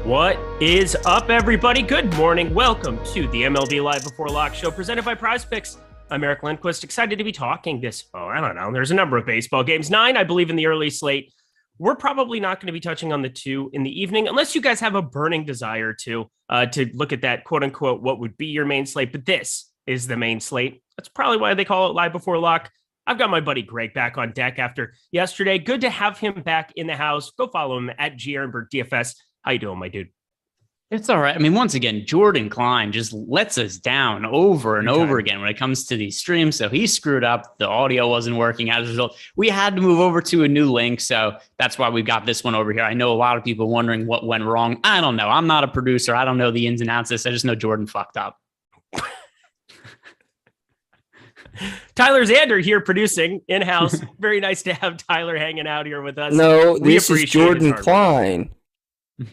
What is up, everybody? Good morning. Welcome to the MLB Live Before Lock show presented by PrizePicks. I'm Eric Lindquist, excited to be talking this. There's a number of baseball games. 9, I believe, in the early slate. We're probably not going to be touching on the 2 in the evening, unless you guys have a burning desire to look at that, quote unquote, what would be your main slate. But this is the main slate. That's probably why they call it Live Before Lock. I've got my buddy Greg back on deck after yesterday. Good to have him back in the house. Go follow him at Ehrenberg DFS. How you doing, my dude? It's all right. I mean, once again, Jordan Klein just lets us down over and over again when it comes to these streams. So he screwed up. The audio wasn't working. As a result, we had to move over to a new link. So that's why we've got this one over here. I know a lot of people wondering what went wrong. I don't know. I'm not a producer. I don't know the ins and outs of this. I just know Jordan fucked up. Tyler Zander here producing in-house. Very nice to have Tyler hanging out here with us. No, this is Jordan Klein.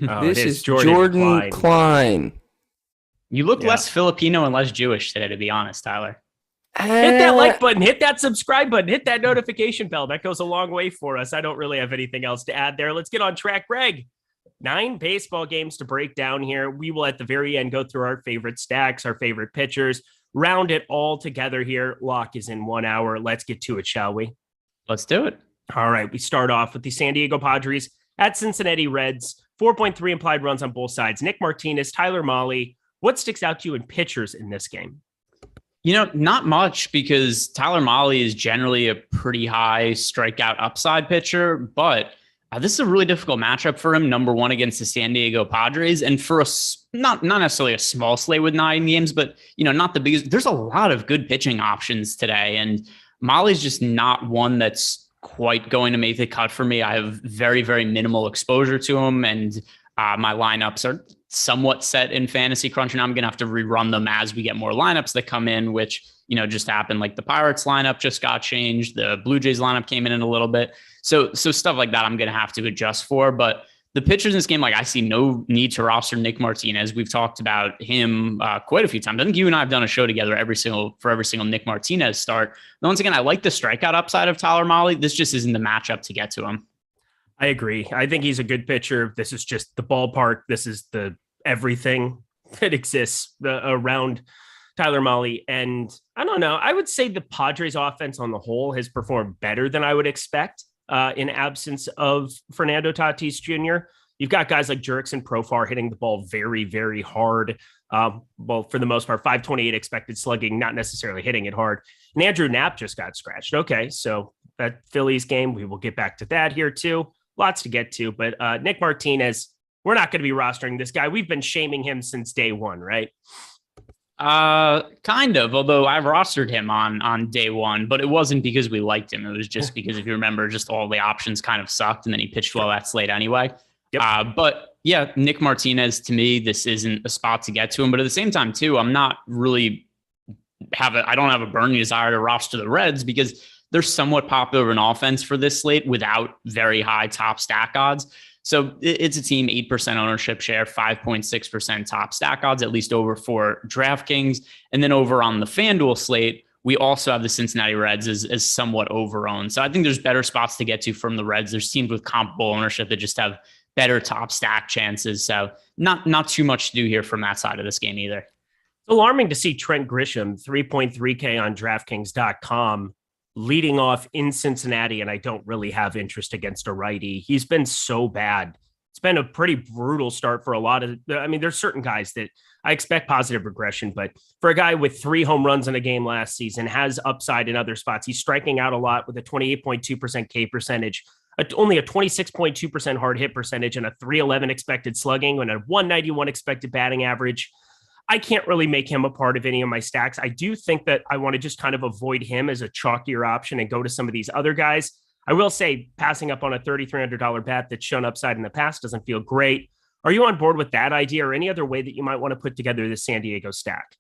This is Jordan Klein. You look less Filipino and less Jewish today, to be honest, Tyler. Hit that like button, hit that subscribe button, hit that notification bell. That goes a long way for us. I don't really have anything else to add there. Let's get on track, Greg. 9 baseball games to break down here. We will, at the very end, go through our favorite stacks, our favorite pitchers, round it all together here. Lock is in 1 hour. Let's get to it, shall we? Let's do it. All right. We start off with the San Diego Padres at Cincinnati Reds. 4.3 implied runs on both sides. Nick Martinez, Tyler Mahle. What sticks out to you in pitchers in this game? You know, not much, because Tyler Mahle is generally a pretty high strikeout upside pitcher, but this is a really difficult matchup for him. Number 1 against the San Diego Padres, and for not necessarily a small slate with 9 games, but not the biggest. There's a lot of good pitching options today, and Mahle's just not one that's quite going to make the cut for me. I have very, very minimal exposure to him, and my lineups are somewhat set in Fantasy Crunch, and I'm going to have to rerun them as we get more lineups that come in, which, just happened. Like the Pirates lineup just got changed. The Blue Jays lineup came in a little bit. So stuff like that I'm going to have to adjust for. But the pitchers in this game, I see no need to roster Nick Martinez. We've talked about him quite a few times. I think you and I have done a show together every single Nick Martinez start. But once again, I like the strikeout upside of Tyler Mahle. This just isn't the matchup to get to him. I agree. I think he's a good pitcher. This is just the ballpark. This is the everything that exists around Tyler Mahle. And I don't know. I would say the Padres offense on the whole has performed better than I would expect. In absence of Fernando Tatis Jr. You've got guys like Jurickson Profar hitting the ball very, very hard. For the most part, 528 expected slugging, not necessarily hitting it hard. And Andrew Knapp just got scratched. Okay, so that Phillies game, we will get back to that here too. Lots to get to, but Nick Martinez, we're not going to be rostering this guy. We've been shaming him since day one, right? Kind of, although I rostered him on day one, but it wasn't because we liked him. It was just because, if you remember, just all the options kind of sucked, and then he pitched well at slate anyway. Yep. But yeah, Nick Martinez, to me, this isn't a spot to get to him. But at the same time, too, I'm not really I don't have a burning desire to roster the Reds, because they're somewhat popular in offense for this slate without very high top stack odds. So it's a team, 8% ownership share, 5.6% top stack odds, at least over for DraftKings. And then over on the FanDuel slate, we also have the Cincinnati Reds as somewhat overowned. So I think there's better spots to get to from the Reds. There's teams with comparable ownership that just have better top stack chances. So not too much to do here from that side of this game either. It's alarming to see Trent Grisham, 3.3K on DraftKings.com, leading off in Cincinnati, and I don't really have interest against a righty. He's been so bad. It's been a pretty brutal start for a lot of, there's certain guys that I expect positive regression, but for a guy with 3 home runs in a game last season, has upside in other spots. He's striking out a lot with a 28.2% K percentage, only a 26.2% hard hit percentage, and a 311 expected slugging and a 191 expected batting average. I can't really make him a part of any of my stacks. I do think that I want to just kind of avoid him as a chalkier option and go to some of these other guys. I will say passing up on a $3,300 bet that's shown upside in the past doesn't feel great. Are you on board with that idea or any other way that you might want to put together the San Diego stack?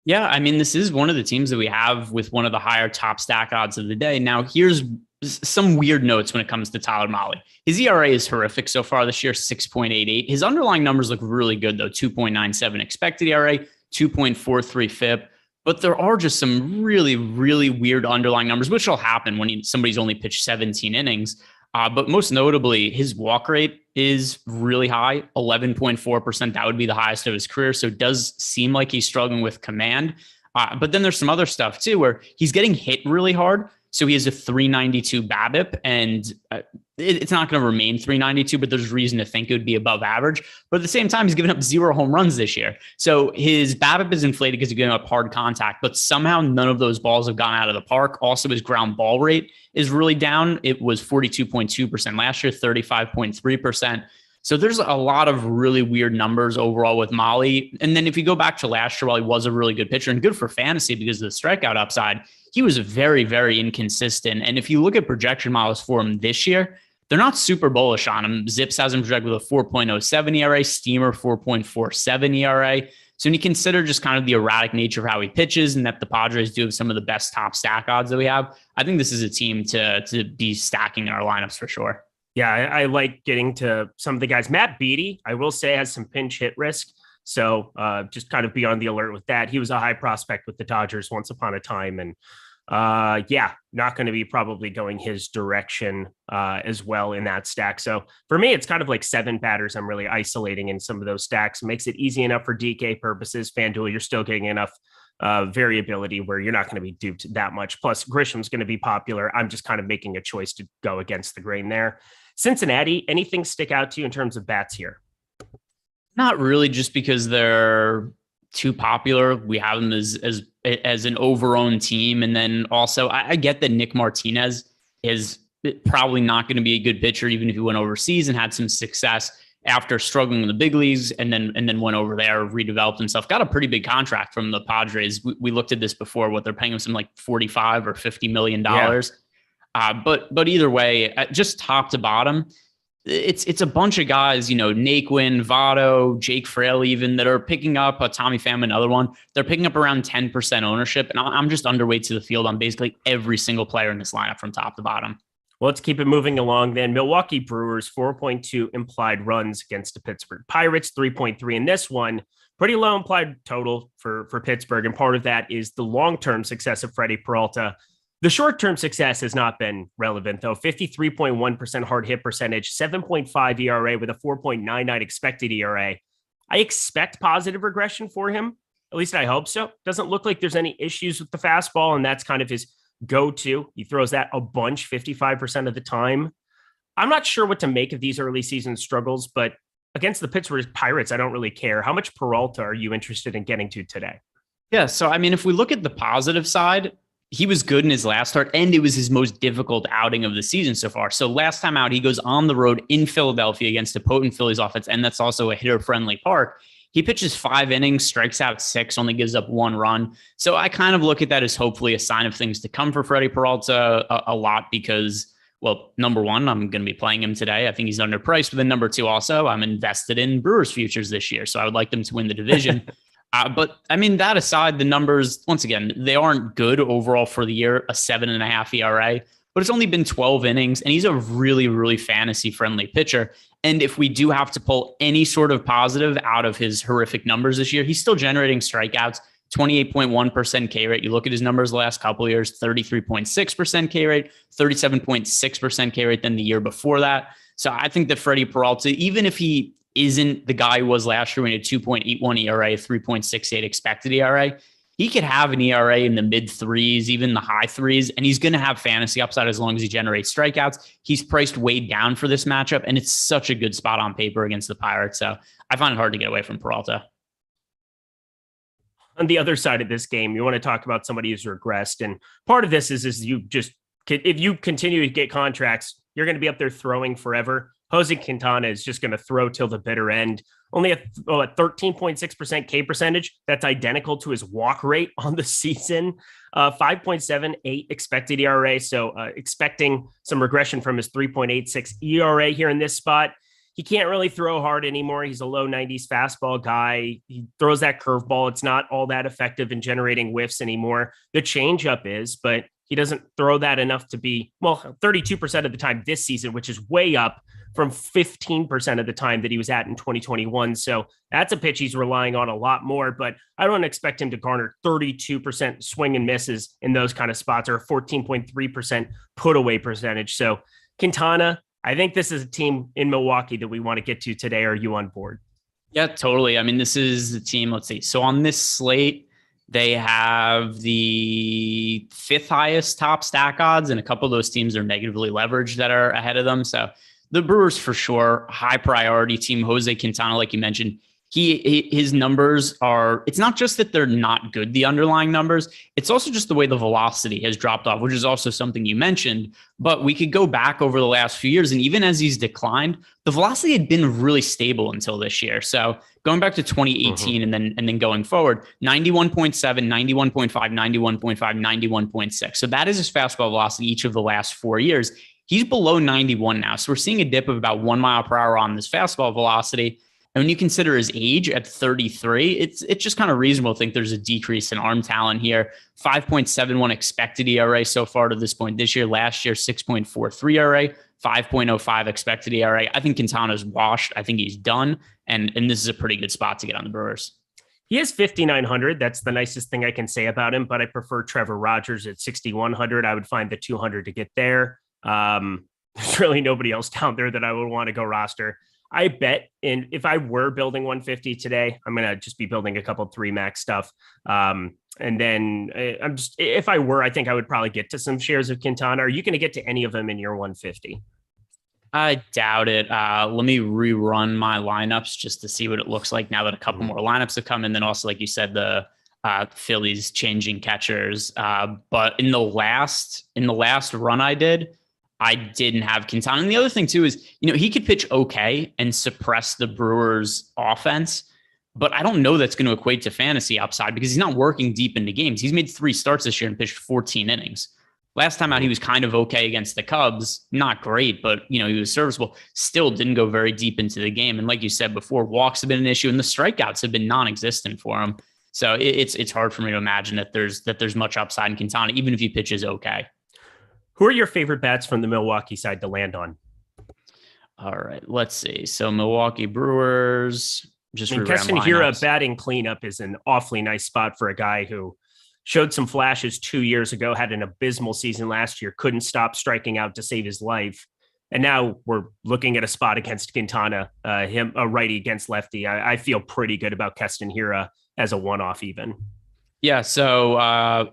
Yeah, this is one of the teams that we have with one of the higher top stack odds of the day. Now, here's some weird notes when it comes to Tyler Mahle. His ERA is horrific so far this year, 6.88. His underlying numbers look really good, though. 2.97 expected ERA, 2.43 FIP. But there are just some really, really weird underlying numbers, which will happen when somebody's only pitched 17 innings. But most notably, his walk rate is really high, 11.4%. That would be the highest of his career. So it does seem like he's struggling with command. But then there's some other stuff, too, where he's getting hit really hard. So he has a 392 BABIP, and it's not going to remain 392, but there's reason to think it would be above average. But at the same time, he's given up 0 home runs this year. So his BABIP is inflated because he's giving up hard contact, but somehow none of those balls have gone out of the park. Also, his ground ball rate is really down. It was 42.2% last year, 35.3%. So there's a lot of really weird numbers overall with Mahle. And then if you go back to last year, while he was a really good pitcher and good for fantasy because of the strikeout upside, he was very, very inconsistent. And if you look at projection models for him this year, they're not super bullish on him. Zips has him projected with a 4.07 ERA, Steamer 4.47 ERA. So when you consider just kind of the erratic nature of how he pitches and that the Padres do have some of the best top stack odds that we have, I think this is a team to be stacking in our lineups for sure. Yeah, I like getting to some of the guys. Matt Beatty, I will say, has some pinch hit risk. So just kind of be on the alert with that. He was a high prospect with the Dodgers once upon a time. And not going to be probably going his direction as well in that stack. So for me, it's kind of like 7 batters I'm really isolating in some of those stacks. It makes it easy enough for DK purposes. FanDuel, you're still getting enough variability where you're not going to be duped that much. Plus, Grisham's going to be popular. I'm just kind of making a choice to go against the grain there. Cincinnati, anything stick out to you in terms of bats here? Not really, just because they're too popular. We have them as an overowned team. And then also, I get that Nick Martinez is probably not going to be a good pitcher, even if he went overseas and had some success after struggling in the big leagues and then went over there, redeveloped himself, got a pretty big contract from the Padres. We looked at this before, what they're paying him, some like $45 or $50 million. Yeah. But either way, just top to bottom, it's a bunch of guys, Naquin, Votto, Jake Fraley, even, that are picking up Tommy Pham, another one. They're picking up around 10% ownership. And I'm just underweight to the field on basically every single player in this lineup from top to bottom. Well, let's keep it moving along then. Milwaukee Brewers, 4.2 implied runs against the Pittsburgh Pirates, 3.3 in this one. Pretty low implied total for Pittsburgh. And part of that is the long-term success of Freddie Peralta. The short-term success has not been relevant, though. 53.1% hard hit percentage, 7.5 ERA with a 4.99 expected ERA. I expect positive regression for him. At least I hope so. Doesn't look like there's any issues with the fastball, and that's kind of his go-to. He throws that a bunch 55% of the time. I'm not sure what to make of these early season struggles, but against the Pittsburgh Pirates, I don't really care. How much Peralta are you interested in getting to today? Yeah, so if we look at the positive side, he was good in his last start, and it was his most difficult outing of the season so far. So last time out, he goes on the road in Philadelphia against a potent Phillies offense, and that's also a hitter-friendly park. He pitches 5 innings, strikes out 6, only gives up 1 run. So I kind of look at that as hopefully a sign of things to come for Freddie Peralta a lot because, well, number one, I'm going to be playing him today. I think he's underpriced. But then number 2, also, I'm invested in Brewers futures this year. So I would like them to win the division. But that aside, the numbers, once again, they aren't good overall for the year, a 7.5 ERA, but it's only been 12 innings, and he's a really, really fantasy-friendly pitcher. And if we do have to pull any sort of positive out of his horrific numbers this year, he's still generating strikeouts, 28.1% K rate. You look at his numbers the last couple of years, 33.6% K rate, 37.6% K rate than the year before that. So I think that Freddie Peralta, even if he isn't the guy who was last year in a 2.81 ERA, 3.68 expected ERA, he could have an ERA in the mid threes, even the high threes, and he's going to have fantasy upside as long as he generates strikeouts. He's priced way down for this matchup, and it's such a good spot on paper against the Pirates. So I find it hard to get away from Peralta. On the other side of this game, you want to talk about somebody who's regressed. And part of this is you just, if you continue to get contracts, you're going to be up there throwing forever. Jose Quintana is just going to throw till the bitter end. Only a 13.6% K percentage. That's identical to his walk rate on the season. 5.78 expected ERA. So expecting some regression from his 3.86 ERA here in this spot. He can't really throw hard anymore. He's a low 90s fastball guy. He throws that curveball. It's not all that effective in generating whiffs anymore. The changeup is, but he doesn't throw that enough to be, 32% of the time this season, which is way up from 15% of the time that he was at in 2021. So that's a pitch he's relying on a lot more, but I don't expect him to garner 32% swing and misses in those kind of spots, or a 14.3% put away percentage. So Quintana, I think this is a team in Milwaukee that we want to get to today. Are you on board? Yeah, totally. I mean, this is the team, let's see. So on this slate, they have the 5th highest top stack odds, and a couple of those teams are negatively leveraged that are ahead of them. So the Brewers, for sure, high priority team. Jose Quintana, like you mentioned, his numbers are, it's not just that they're not good, the underlying numbers, it's also just the way the velocity has dropped off, which is also something you mentioned. But we could go back over the last few years, and even as he's declined, the velocity had been really stable until this year. So going back to 2018 and then going forward, 91.7, 91.5, 91.5, 91.6. So that is his fastball velocity each of the last 4 years. He's below 91 now. So we're seeing a dip of about 1 mile per hour on this fastball velocity. And when you consider his age at 33, it's just kind of reasonable to think there's a decrease in arm talent here. 5.71 expected ERA so far to this point this year. Last year, 6.43 ERA, 5.05 expected ERA. I think Quintana's washed. I think he's done. And this is a pretty good spot to get on the Brewers. He is 5,900. That's the nicest thing I can say about him, but I prefer Trevor Rogers at 6,100. I would find the 200 to get there. There's really nobody else down there that I would want to go roster. I bet, and if I were building 150 today, I'm going to just be building a couple 3-max stuff. And then if I were, I think I would probably get to some shares of Quintana. Are you going to get to any of them in your 150? I doubt it. Let me rerun my lineups just to see what it looks like now that a couple more lineups have come in. Then also, like you said, the Phillies changing catchers. But in the last run I did, I didn't have Quintana. And the other thing too is, he could pitch okay and suppress the Brewers offense, but I don't know that's going to equate to fantasy upside because he's not working deep into games. He's made 3 starts this year and pitched 14 innings. Last time out, he was kind of okay against the Cubs. Not great, but he was serviceable. Still didn't go very deep into the game. And like you said before, walks have been an issue and the strikeouts have been non-existent for him. So it's hard for me to imagine that there's much upside in Quintana, even if he pitches okay. Who are your favorite bats from the Milwaukee side to land on? All right, let's see. So Milwaukee Brewers. Keston Hiura batting cleanup is an awfully nice spot for a guy who showed some flashes 2 years ago, had an abysmal season last year, couldn't stop striking out to save his life. And now we're looking at a spot against Quintana, him a righty against lefty. I feel pretty good about Keston Hiura as a one-off even. Yeah. So,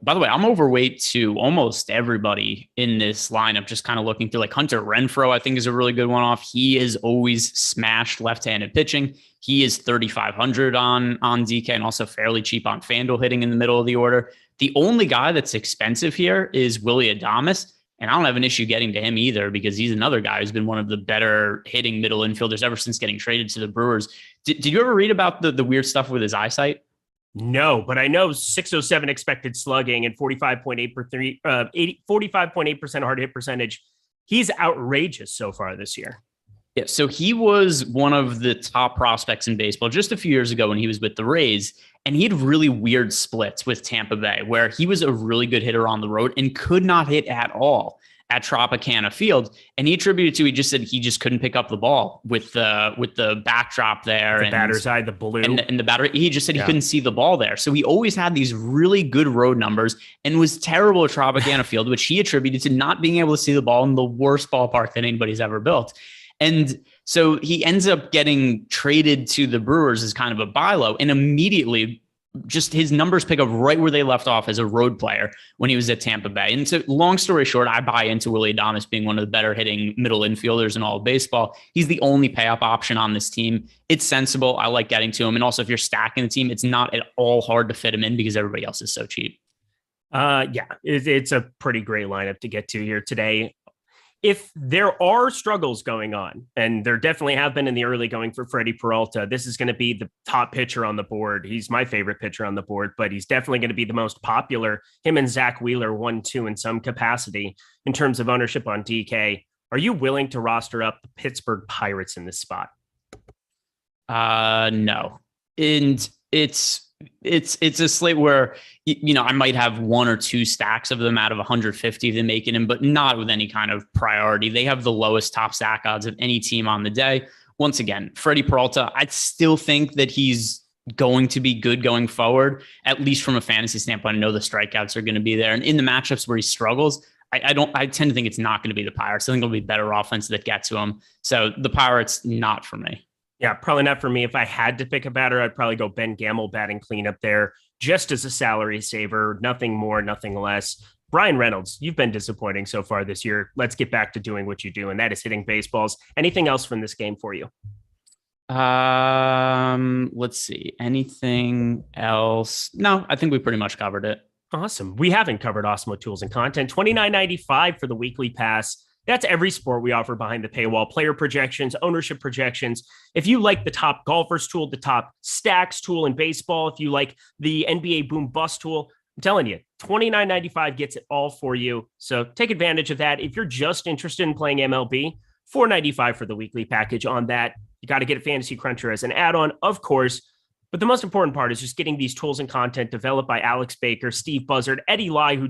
by the way, I'm overweight to almost everybody in this lineup. Just kind of looking through, like Hunter Renfroe, I think is a really good one off. He is always smashed left-handed pitching. He is 3,500 on DK and also fairly cheap on FanDuel hitting in the middle of the order. The only guy that's expensive here is Willy Adames. And I don't have an issue getting to him either because he's another guy who's been one of the better hitting middle infielders ever since getting traded to the Brewers. Did you ever read about the weird stuff with his eyesight? No, but I know 607 expected slugging and 45.8% hard hit percentage. He's outrageous so far this year. Yeah, so he was one of the top prospects in baseball just a few years ago when he was with the Rays, and he had really weird splits with Tampa Bay where he was a really good hitter on the road and could not hit at all. at Tropicana Field. And he attributed to, he just said he just couldn't pick up the ball with the backdrop there. The batter's eye, the blue. And the battery, he just said he couldn't see the ball there. So he always had these really good road numbers and was terrible at Tropicana Field, which he attributed to not being able to see the ball in the worst ballpark that anybody's ever built. And so he ends up getting traded to the Brewers as kind of a buy low, and immediately just his numbers pick up right where they left off as a road player when he was at Tampa Bay. And so long story short, I buy into Willy Adames being one of the better hitting middle infielders in all of baseball. He's the only pay up option on this team. It's sensible. I like getting to him. And also if you're stacking the team, it's not at all hard to fit him in because everybody else is so cheap. It's a pretty great lineup to get to here today. If there are struggles going on, and there definitely have been in the early going for Freddie Peralta, this is going to be the top pitcher on the board. He's my favorite pitcher on the board, but he's definitely going to be the most popular. Him and Zach Wheeler 1-2 in some capacity in terms of ownership on DK. Are you willing to roster up the Pittsburgh Pirates in this spot? No. And it's a slate where, I might have one or two stacks of them out of 150 of them making him, but not with any kind of priority. They have the lowest top stack odds of any team on the day. Once again, Freddie Peralta, I still think that he's going to be good going forward, at least from a fantasy standpoint. I know the strikeouts are going to be there. And in the matchups where he struggles, I tend to think it's not going to be the Pirates. I think it'll be better offense that get to him. So the Pirates, not for me. Yeah, probably not for me. If I had to pick a batter, I'd probably go Ben Gamel batting cleanup there just as a salary saver. Nothing more, nothing less. Brian Reynolds, you've been disappointing so far this year. Let's get back to doing what you do, and that is hitting baseballs. Anything else from this game for you? Let's see. Anything else? No, I think we pretty much covered it. Awesome. We haven't covered Awesemo tools and content. $29.95 for the weekly pass. That's every sport we offer behind the paywall. Player projections, ownership projections. If you like the top golfers tool, the top stacks tool in baseball, if you like the NBA boom bust tool, I'm telling you, $29.95 gets it all for you. So take advantage of that. If you're just interested in playing MLB, $4.95 for the weekly package on that. You got to get a Fantasy Cruncher as an add-on, of course. But the most important part is just getting these tools and content developed by Alex Baker, Steve Buzzard, Eddie Lai,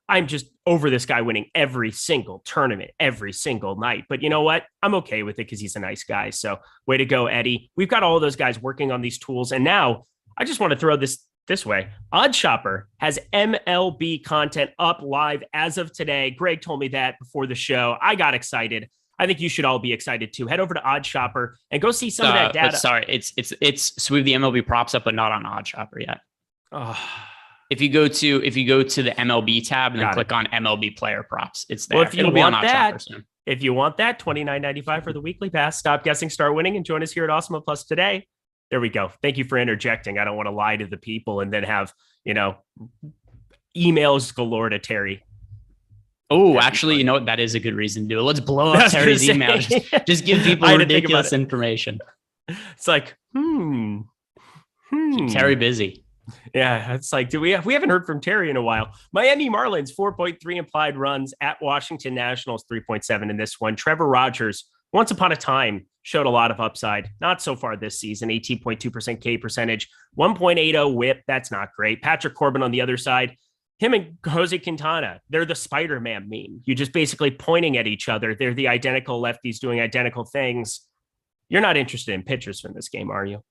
I'm just over this guy winning every single tournament, every single night. But you know what? I'm okay with it because he's a nice guy. So way to go, Eddie. We've got all of those guys working on these tools. And now I just want to throw this way. OddsShopper has MLB content up live as of today. Greg told me that before the show. I got excited. I think you should all be excited too. Head over to OddsShopper and go see some of that data. Sorry, it's so we have the MLB props up, but not on OddsShopper yet. Oh. If you go to the MLB tab and then click on MLB player props, it's there. Well, if you want that, $29.95 for the weekly pass. Stop guessing, start winning, and join us here at Awesemo Plus today. There we go. Thank you for interjecting. I don't want to lie to the people and then have, emails galore to Terry. Oh, actually, you know what? That is a good reason to do it. Let's blow up Terry's email. Just give people ridiculous information. It's like, Keep Terry busy. Yeah, it's like, we haven't heard from Terry in a while. Miami Marlins, 4.3 implied runs at Washington Nationals, 3.7 in this one. Trevor Rogers, once upon a time, showed a lot of upside. Not so far this season, 18.2% K percentage, 1.80 whip. That's not great. Patrick Corbin on the other side, him and Jose Quintana, they're the Spider-Man meme. You're just basically pointing at each other. They're the identical lefties doing identical things. You're not interested in pitchers from this game, are you?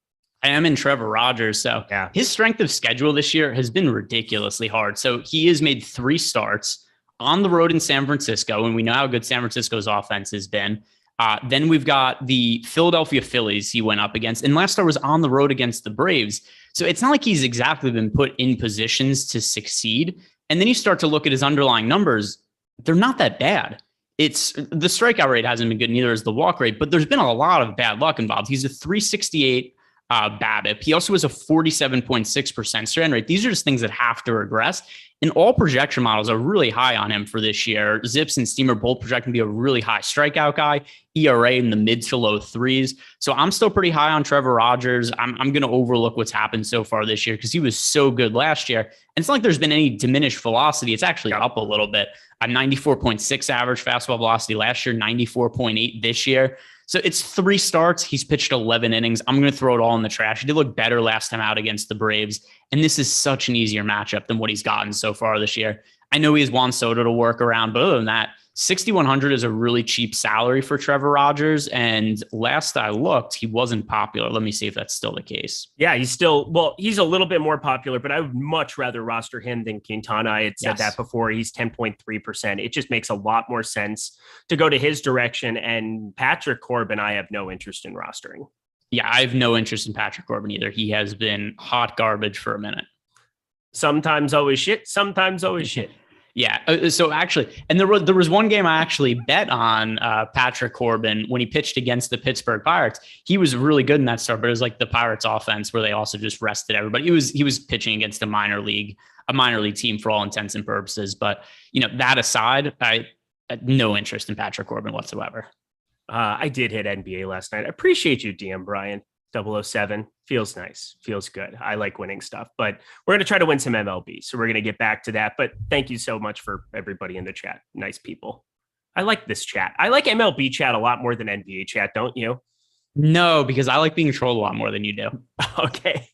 I am in Trevor Rogers. So his strength of schedule this year has been ridiculously hard. So he has made 3 starts on the road in San Francisco, and we know how good San Francisco's offense has been. Then we've got the Philadelphia Phillies he went up against, and last start was on the road against the Braves. So it's not like he's exactly been put in positions to succeed. And then you start to look at his underlying numbers. They're not that bad. It's the strikeout rate hasn't been good, neither is the walk rate, but there's been a lot of bad luck involved. He's a 368 BABIP. He also has a 47.6% strand rate. These are just things that have to regress. And all projection models are really high on him for this year. Zips and Steamer both project to be a really high strikeout guy, ERA in the mid to low 3s. So I'm still pretty high on Trevor Rogers. I'm going to overlook what's happened so far this year because he was so good last year. And it's not like there's been any diminished velocity. It's actually up a little bit. A 94.6 average fastball velocity last year, 94.8 this year. So it's 3 starts. He's pitched 11 innings. I'm going to throw it all in the trash. He did look better last time out against the Braves. And this is such an easier matchup than what he's gotten so far this year. I know he has Juan Soto to work around, but other than that, 6,100 is a really cheap salary for Trevor Rogers. And last I looked, he wasn't popular. Let me see if that's still the case. Yeah, he's a little bit more popular, but I would much rather roster him than Quintana. I had said that before. He's 10.3%. It just makes a lot more sense to go to his direction. And Patrick Corbin, I have no interest in rostering. Yeah, I have no interest in Patrick Corbin either. He has been hot garbage for a minute. Sometimes always shit. Sometimes always shit. Yeah. So actually, and there was one game I actually bet on Patrick Corbin when he pitched against the Pittsburgh Pirates. He was really good in that start, but it was like the Pirates offense where they also just rested everybody. He was pitching against a minor league team for all intents and purposes. But that aside, I had no interest in Patrick Corbin whatsoever. I did hit NBA last night. I appreciate you, DM Brian. 007 feels nice, feels good. I like winning stuff, but we're going to try to win some MLB. So we're going to get back to that. But thank you so much for everybody in the chat. Nice people. I like this chat. I like MLB chat a lot more than NBA chat. Don't you? No, because I like being trolled a lot more than you do. Okay.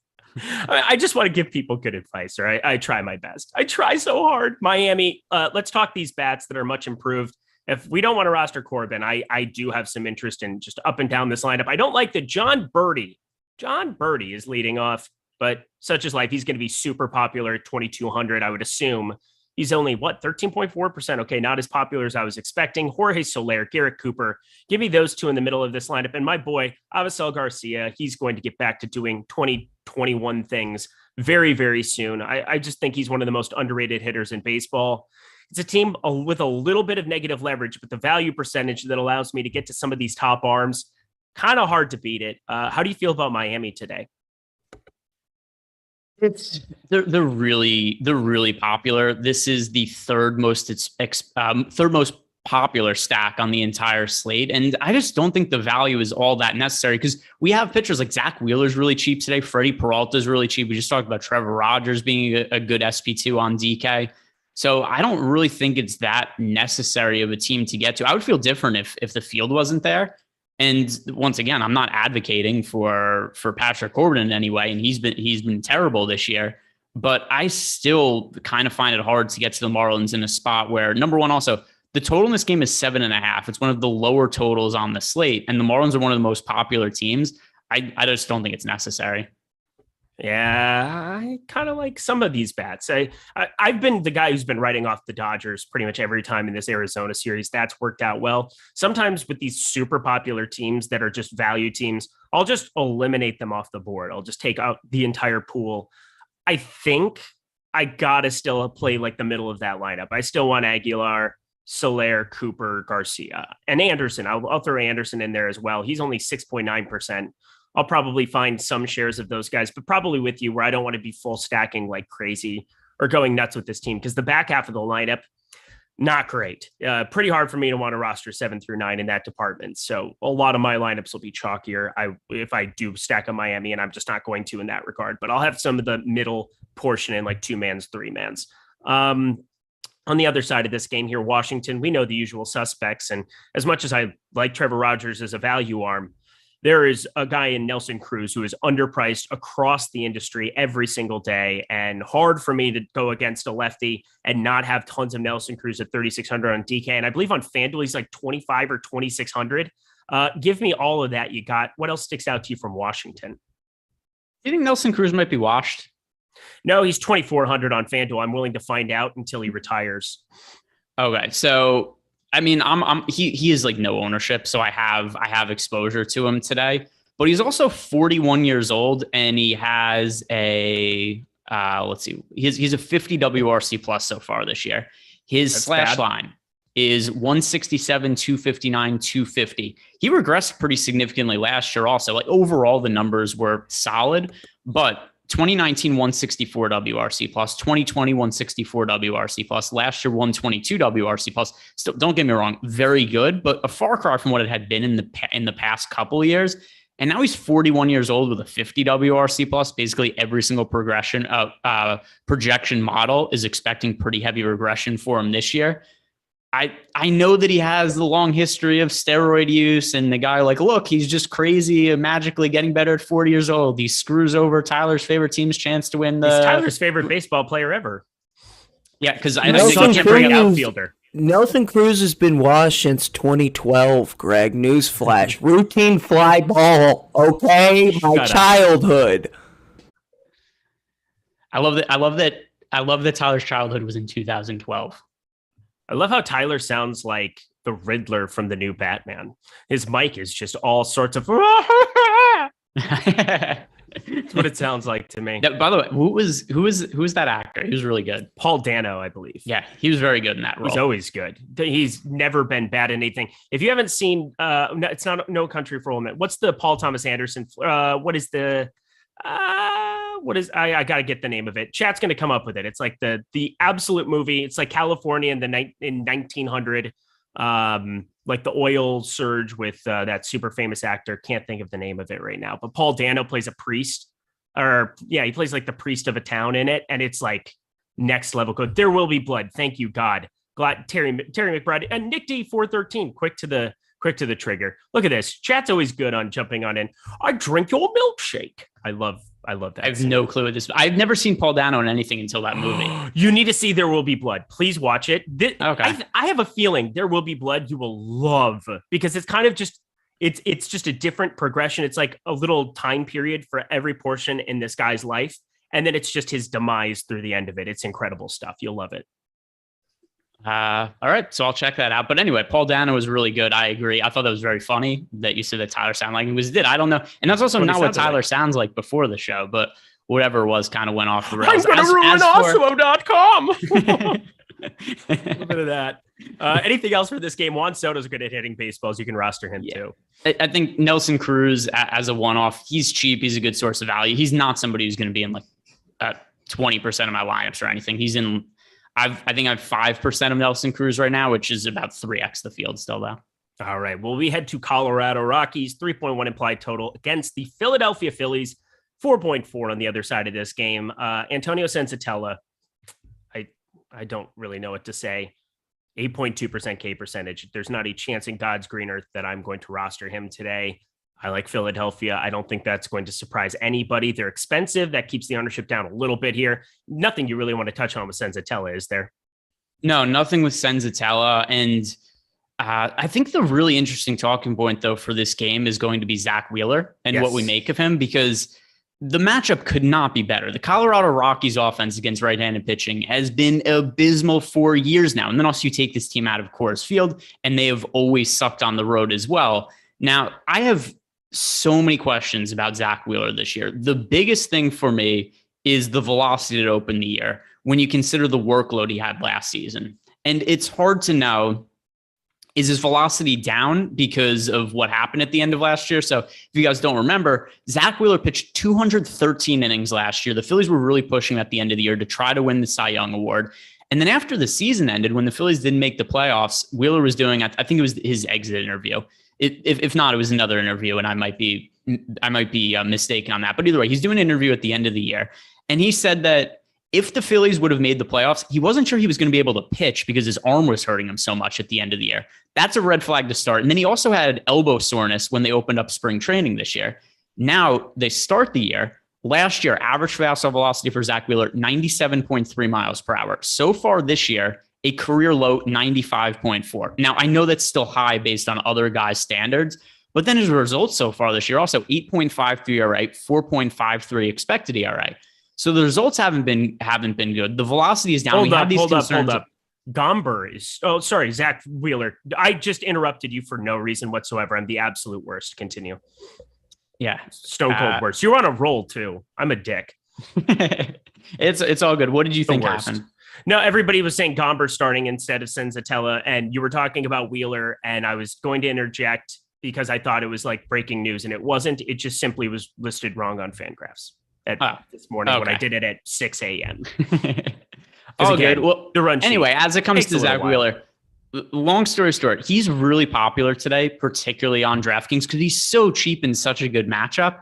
I just want to give people good advice, or I try my best. I try so hard. Miami, let's talk these bats that are much improved. If we don't want to roster Corbin, I do have some interest in just up and down this lineup. I don't like that John Birdie is leading off, but such is life. He's going to be super popular at 2,200. I would assume he's only 13.4%. Okay. Not as popular as I was expecting. Jorge Soler, Garrett Cooper, give me those two in the middle of this lineup. And my boy, Avisel Garcia, he's going to get back to doing 2021 things very, very soon. I just think he's one of the most underrated hitters in baseball. It's a team with a little bit of negative leverage, but the value percentage that allows me to get to some of these top arms, kind of hard to beat it. How do you feel about Miami today? They're really popular. This is the third most popular stack on the entire slate, and I just don't think the value is all that necessary because we have pitchers like Zach Wheeler's really cheap today. Freddie Peralta's really cheap. We just talked about Trevor Rogers being a good SP2 on DK. So I don't really think it's that necessary of a team to get to. I would feel different if the field wasn't there. And once again, I'm not advocating for Patrick Corbin in any way, and he's been terrible this year. But I still kind of find it hard to get to the Marlins in a spot where, number one, also the total in this game is 7.5. It's one of the lower totals on the slate, and the Marlins are one of the most popular teams. I just don't think it's necessary. Yeah, I kind of like some of these bats. I've been the guy who's been writing off the Dodgers pretty much every time in this Arizona series. That's worked out well. Sometimes with these super popular teams that are just value teams, I'll just eliminate them off the board. I'll just take out the entire pool. I think I got to still play like the middle of that lineup. I still want Aguilar, Soler, Cooper, Garcia, and Anderson. I'll throw Anderson in there as well. He's only 6.9%. I'll probably find some shares of those guys, but probably with you where I don't want to be full stacking like crazy or going nuts with this team because the back half of the lineup, not great. Pretty hard for me to want to roster 7 through 9 in that department. So a lot of my lineups will be chalkier if I do stack a Miami, and I'm just not going to in that regard, but I'll have some of the middle portion in like 2-mans, 3-mans. On the other side of this game here, Washington, we know the usual suspects. And as much as I like Trevor Rogers as a value arm, there is a guy in Nelson Cruz who is underpriced across the industry every single day, and hard for me to go against a lefty and not have tons of Nelson Cruz at 3,600 on DK. And I believe on FanDuel, he's like 25 or 2,600. Give me all of that you got. What else sticks out to you from Washington? Do you think Nelson Cruz might be washed? No, he's 2,400 on FanDuel. I'm willing to find out until he retires. Okay. So, I mean, he is like no ownership, so I have exposure to him today. But he's also 41 years old, and he has a let's see, he's a 50 WRC plus so far this year. His slash line is 167, 259, 250. He regressed pretty significantly last year. Also, like overall, the numbers were solid, but 2019 164 WRC plus, 2020 164 WRC plus, last year 122 WRC plus. Still, don't get me wrong, very good, but a far cry from what it had been in the past couple of years. And now he's 41 years old with a 50 WRC plus. Basically, every single projection model is expecting pretty heavy regression for him this year. I know that he has the long history of steroid use, and the guy like, look, he's just crazy and magically getting better at 40 years old. He screws over Tyler's favorite team's chance to win. He's Tyler's favorite baseball player ever. Yeah, because I think you can't bring an outfielder. Nelson Cruz has been washed since 2012, Greg. Newsflash. Routine fly ball, okay? My childhood. I love that Tyler's childhood was in 2012. I love how Tyler sounds like the Riddler from the new Batman. His mic is just all sorts of... That's what it sounds like to me. By the way, who was that actor? He was really good. Paul Dano, I believe. Yeah, he was very good in that role. He's always good. He's never been bad in anything. If you haven't seen, it's not No Country for Old Men. What's the Paul Thomas Anderson? I got to get the name of it. Chat's going to come up with it. It's like the absolute movie. It's like California in 1900. Like the oil surge with that super famous actor. Can't think of the name of it right now, but Paul Dano plays a priest, he plays like the priest of a town in it, and it's like next level good. There will be blood. Thank you, God. Glad Terry McBride and Nick D 413. Quick to the trigger. Look at this. Chat's always good on jumping on in. I drink your milkshake. I love that. I have no clue what this. I've never seen Paul Dano in anything until that movie. You need to see There Will Be Blood. Please watch it. Okay. I have a feeling There Will Be Blood you will love, because it's kind of just it's just a different progression. It's like a little time period for every portion in this guy's life, and then it's just his demise through the end of it. It's incredible stuff. You'll love it. All right, so I'll check that out. But anyway, Paul Dano was really good. I agree. I thought that was very funny that you said that Tyler sounded like he was did. I don't know, and that's also not what Tyler sounds like before the show. But whatever it was, kind of went off the rails. I'm going to ruin Awesemo.com. A little bit of that. Anything else for this game? Juan Soto's good at hitting baseballs. You can roster him too. I think Nelson Cruz as a one-off. He's cheap. He's a good source of value. He's not somebody who's going to be in like 20% of my lineups or anything. He's in. I think I have 5% of Nelson Cruz right now, which is about 3x the field still, though. All right. Well, we head to Colorado. Rockies, 3.1 implied total against the Philadelphia Phillies, 4.4 on the other side of this game. Antonio Senzatella, I don't really know what to say. 8.2% K percentage. There's not a chance in God's green earth that I'm going to roster him today. I like Philadelphia. I don't think that's going to surprise anybody. They're expensive. That keeps the ownership down a little bit here. Nothing you really want to touch on with Senzatella, is there? No, nothing with Senzatella. And I think the really interesting talking point, though, for this game is going to be Zach Wheeler and what we make of him, because the matchup could not be better. The Colorado Rockies offense against right-handed pitching has been abysmal for years now. And then also you take this team out of Coors Field, and they have always sucked on the road as well. Now, I have so many questions about Zach Wheeler this year. The biggest thing for me is the velocity to open the year when you consider the workload he had last season. And it's hard to know, is his velocity down because of what happened at the end of last year? So if you guys don't remember, Zach Wheeler pitched 213 innings last year. The Phillies were really pushing at the end of the year to try to win the Cy Young Award. And then after the season ended, when the Phillies didn't make the playoffs, Wheeler was doing, I think it was his exit interview. If not, it was another interview, and I might be mistaken on that. But either way, he's doing an interview at the end of the year, and he said that if the Phillies would have made the playoffs, he wasn't sure he was going to be able to pitch because his arm was hurting him so much at the end of the year. That's a red flag to start. And then he also had elbow soreness when they opened up spring training this year. Now they start the year. Last year, average fastball velocity for Zach Wheeler, 97.3 miles per hour. So far this year, a career low 95.4. Now, I know that's still high based on other guys' standards, but then his results so far this year, also 8.53 ERA, 4.53 expected ERA. So the results haven't been good. The velocity is down. Hold up. Gomber is, Zach Wheeler. I just interrupted you for no reason whatsoever. I'm the absolute worst. Continue. Yeah. Stone cold worst. You're on a roll too. I'm a dick. It's all good. What did you think happened? No, everybody was saying Gomber starting instead of Senzatella, and you were talking about Wheeler, and I was going to interject because I thought it was like breaking news, and it wasn't. It just simply was listed wrong on Fangraphs this morning when I did it at 6 a.m. Oh, good. Well, anyway, as it comes to Zach Wheeler, long story short, he's really popular today, particularly on DraftKings, because he's so cheap and such a good matchup.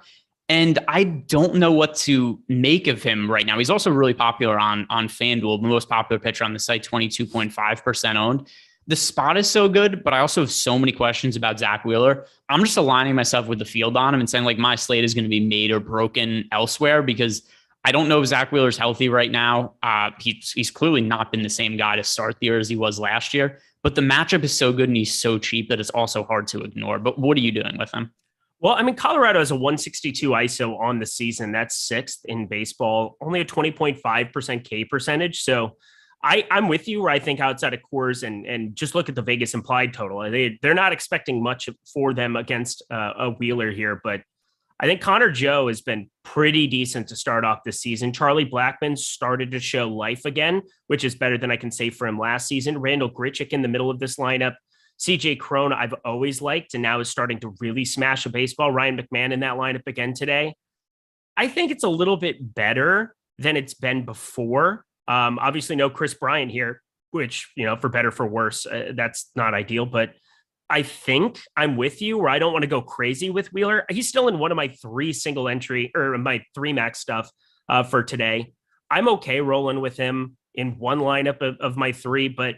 And I don't know what to make of him right now. He's also really popular on FanDuel, the most popular pitcher on the site, 22.5% owned. The spot is so good, but I also have so many questions about Zach Wheeler. I'm just aligning myself with the field on him and saying, like, my slate is going to be made or broken elsewhere because I don't know if Zach Wheeler's healthy right now. He's clearly not been the same guy to start the year as he was last year, but the matchup is so good and he's so cheap that it's also hard to ignore. But what are you doing with him? Well, I mean, Colorado has a 162 ISO on the season. That's sixth in baseball, only a 20.5% K percentage. So I'm with you where I think outside of Coors and just look at the Vegas implied total. They're not expecting much for them against a Wheeler here, but I think Connor Joe has been pretty decent to start off this season. Charlie Blackmon started to show life again, which is better than I can say for him last season. Randall Grichuk in the middle of this lineup. CJ Cron, I've always liked, and now is starting to really smash a baseball. Ryan McMahon in that lineup again today. I think it's a little bit better than it's been before. Obviously, no Chris Bryant here, which, for better for worse, that's not ideal, but I think I'm with you where I don't want to go crazy with Wheeler. He's still in one of my 3 single entry or my 3 max stuff for today. I'm okay rolling with him in one lineup of my 3, but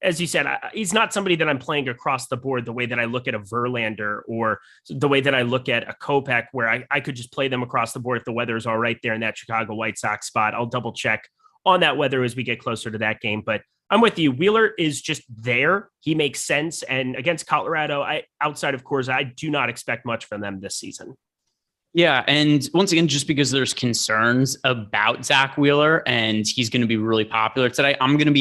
as you said, he's not somebody that I'm playing across the board the way that I look at a Verlander or the way that I look at a Kopech, where I could just play them across the board if the weather is all right there in that Chicago White Sox spot. I'll double check on that weather as we get closer to that game, but I'm with you. Wheeler is just there. He makes sense. And against Colorado, outside of course, I do not expect much from them this season. Yeah. And once again, just because there's concerns about Zach Wheeler and he's going to be really popular today, I'm going to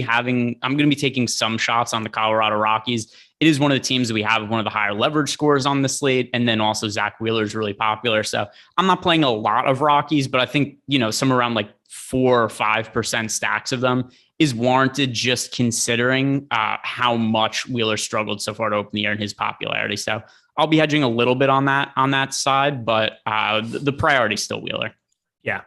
be taking some shots on the Colorado Rockies. It is one of the teams that we have one of the higher leverage scores on the slate. And then also Zach Wheeler is really popular. So I'm not playing a lot of Rockies, but I think, somewhere around like 4 or 5% stacks of them is warranted, just considering how much Wheeler struggled so far to open the year and his popularity. So I'll be hedging a little bit on that side, but the priority is still Wheeler. Yeah.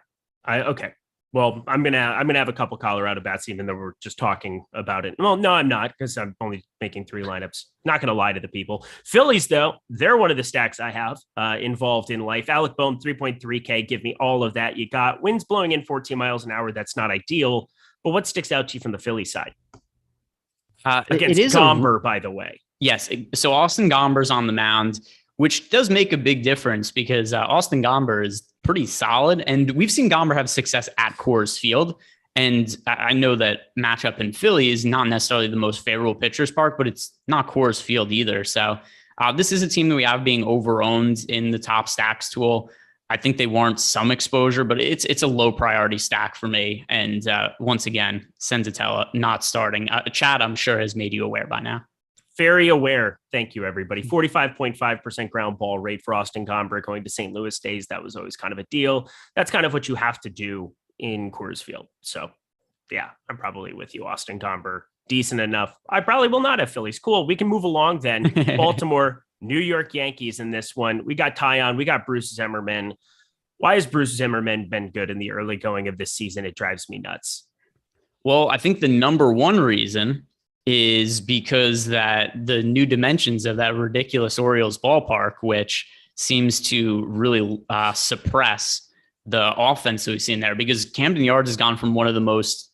Okay. Well, I'm gonna have a couple Colorado bats, even though we're just talking about it. Well, no, I'm not, because I'm only making 3 lineups. Not gonna lie to the people. Phillies, though, they're one of the stacks I have involved in life. Alec Boehm, 3.3K. Give me all of that. You got winds blowing in 14 miles an hour. That's not ideal. But what sticks out to you from the Philly side? Against Gomber, by the way. Yes. So Austin Gomber's on the mound, which does make a big difference because Austin Gomber is pretty solid. And we've seen Gomber have success at Coors Field. And I know that matchup in Philly is not necessarily the most favorable pitcher's park, but it's not Coors Field either. So this is a team that we have being over-owned in the top stacks tool. I think they warrant some exposure, but it's a low priority stack for me. And once again, Senzatella not starting. Chad, I'm sure, has made you aware by now. Very aware. Thank you, everybody. 45.5% ground ball rate for Austin Gomber going to St. Louis days. That was always kind of a deal. That's kind of what you have to do in Coors Field. So, yeah, I'm probably with you, Austin Gomber. Decent enough. I probably will not have Phillies. Cool. We can move along then. Baltimore, New York Yankees in this one. We got Taillon. We got Bruce Zimmerman. Why has Bruce Zimmerman been good in the early going of this season? It drives me nuts. Well, I think the number one reason is because that the new dimensions of that ridiculous Orioles ballpark, which seems to really suppress the offense that we've seen there, because Camden Yards has gone from one of the most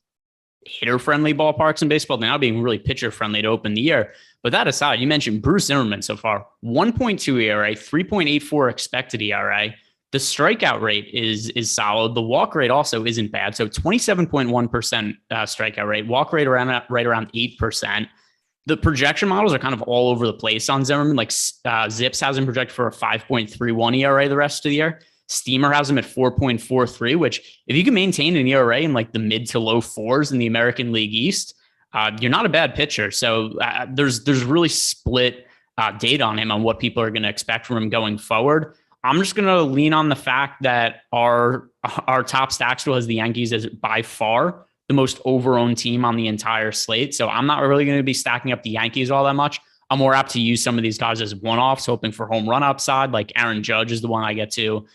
hitter-friendly ballparks in baseball to now being really pitcher-friendly to open the year. But that aside, you mentioned Bruce Zimmerman so far, 1.2 ERA, 3.84 expected ERA. The strikeout rate is solid. The walk rate also isn't bad. So 27.1% strikeout rate, walk rate right around 8%. The projection models are kind of all over the place on Zimmerman. Like Zips has him projected for a 5.31 ERA the rest of the year. Steamer has him at 4.43, which if you can maintain an ERA in like the mid to low 4s in the American League East, you're not a bad pitcher. So there's really split data on him on what people are going to expect from him going forward. I'm just going to lean on the fact that our top stack still has the Yankees as by far the most over-owned team on the entire slate. So I'm not really going to be stacking up the Yankees all that much. I'm more apt to use some of these guys as one-offs, hoping for home run upside. Like Aaron Judge is the one I get to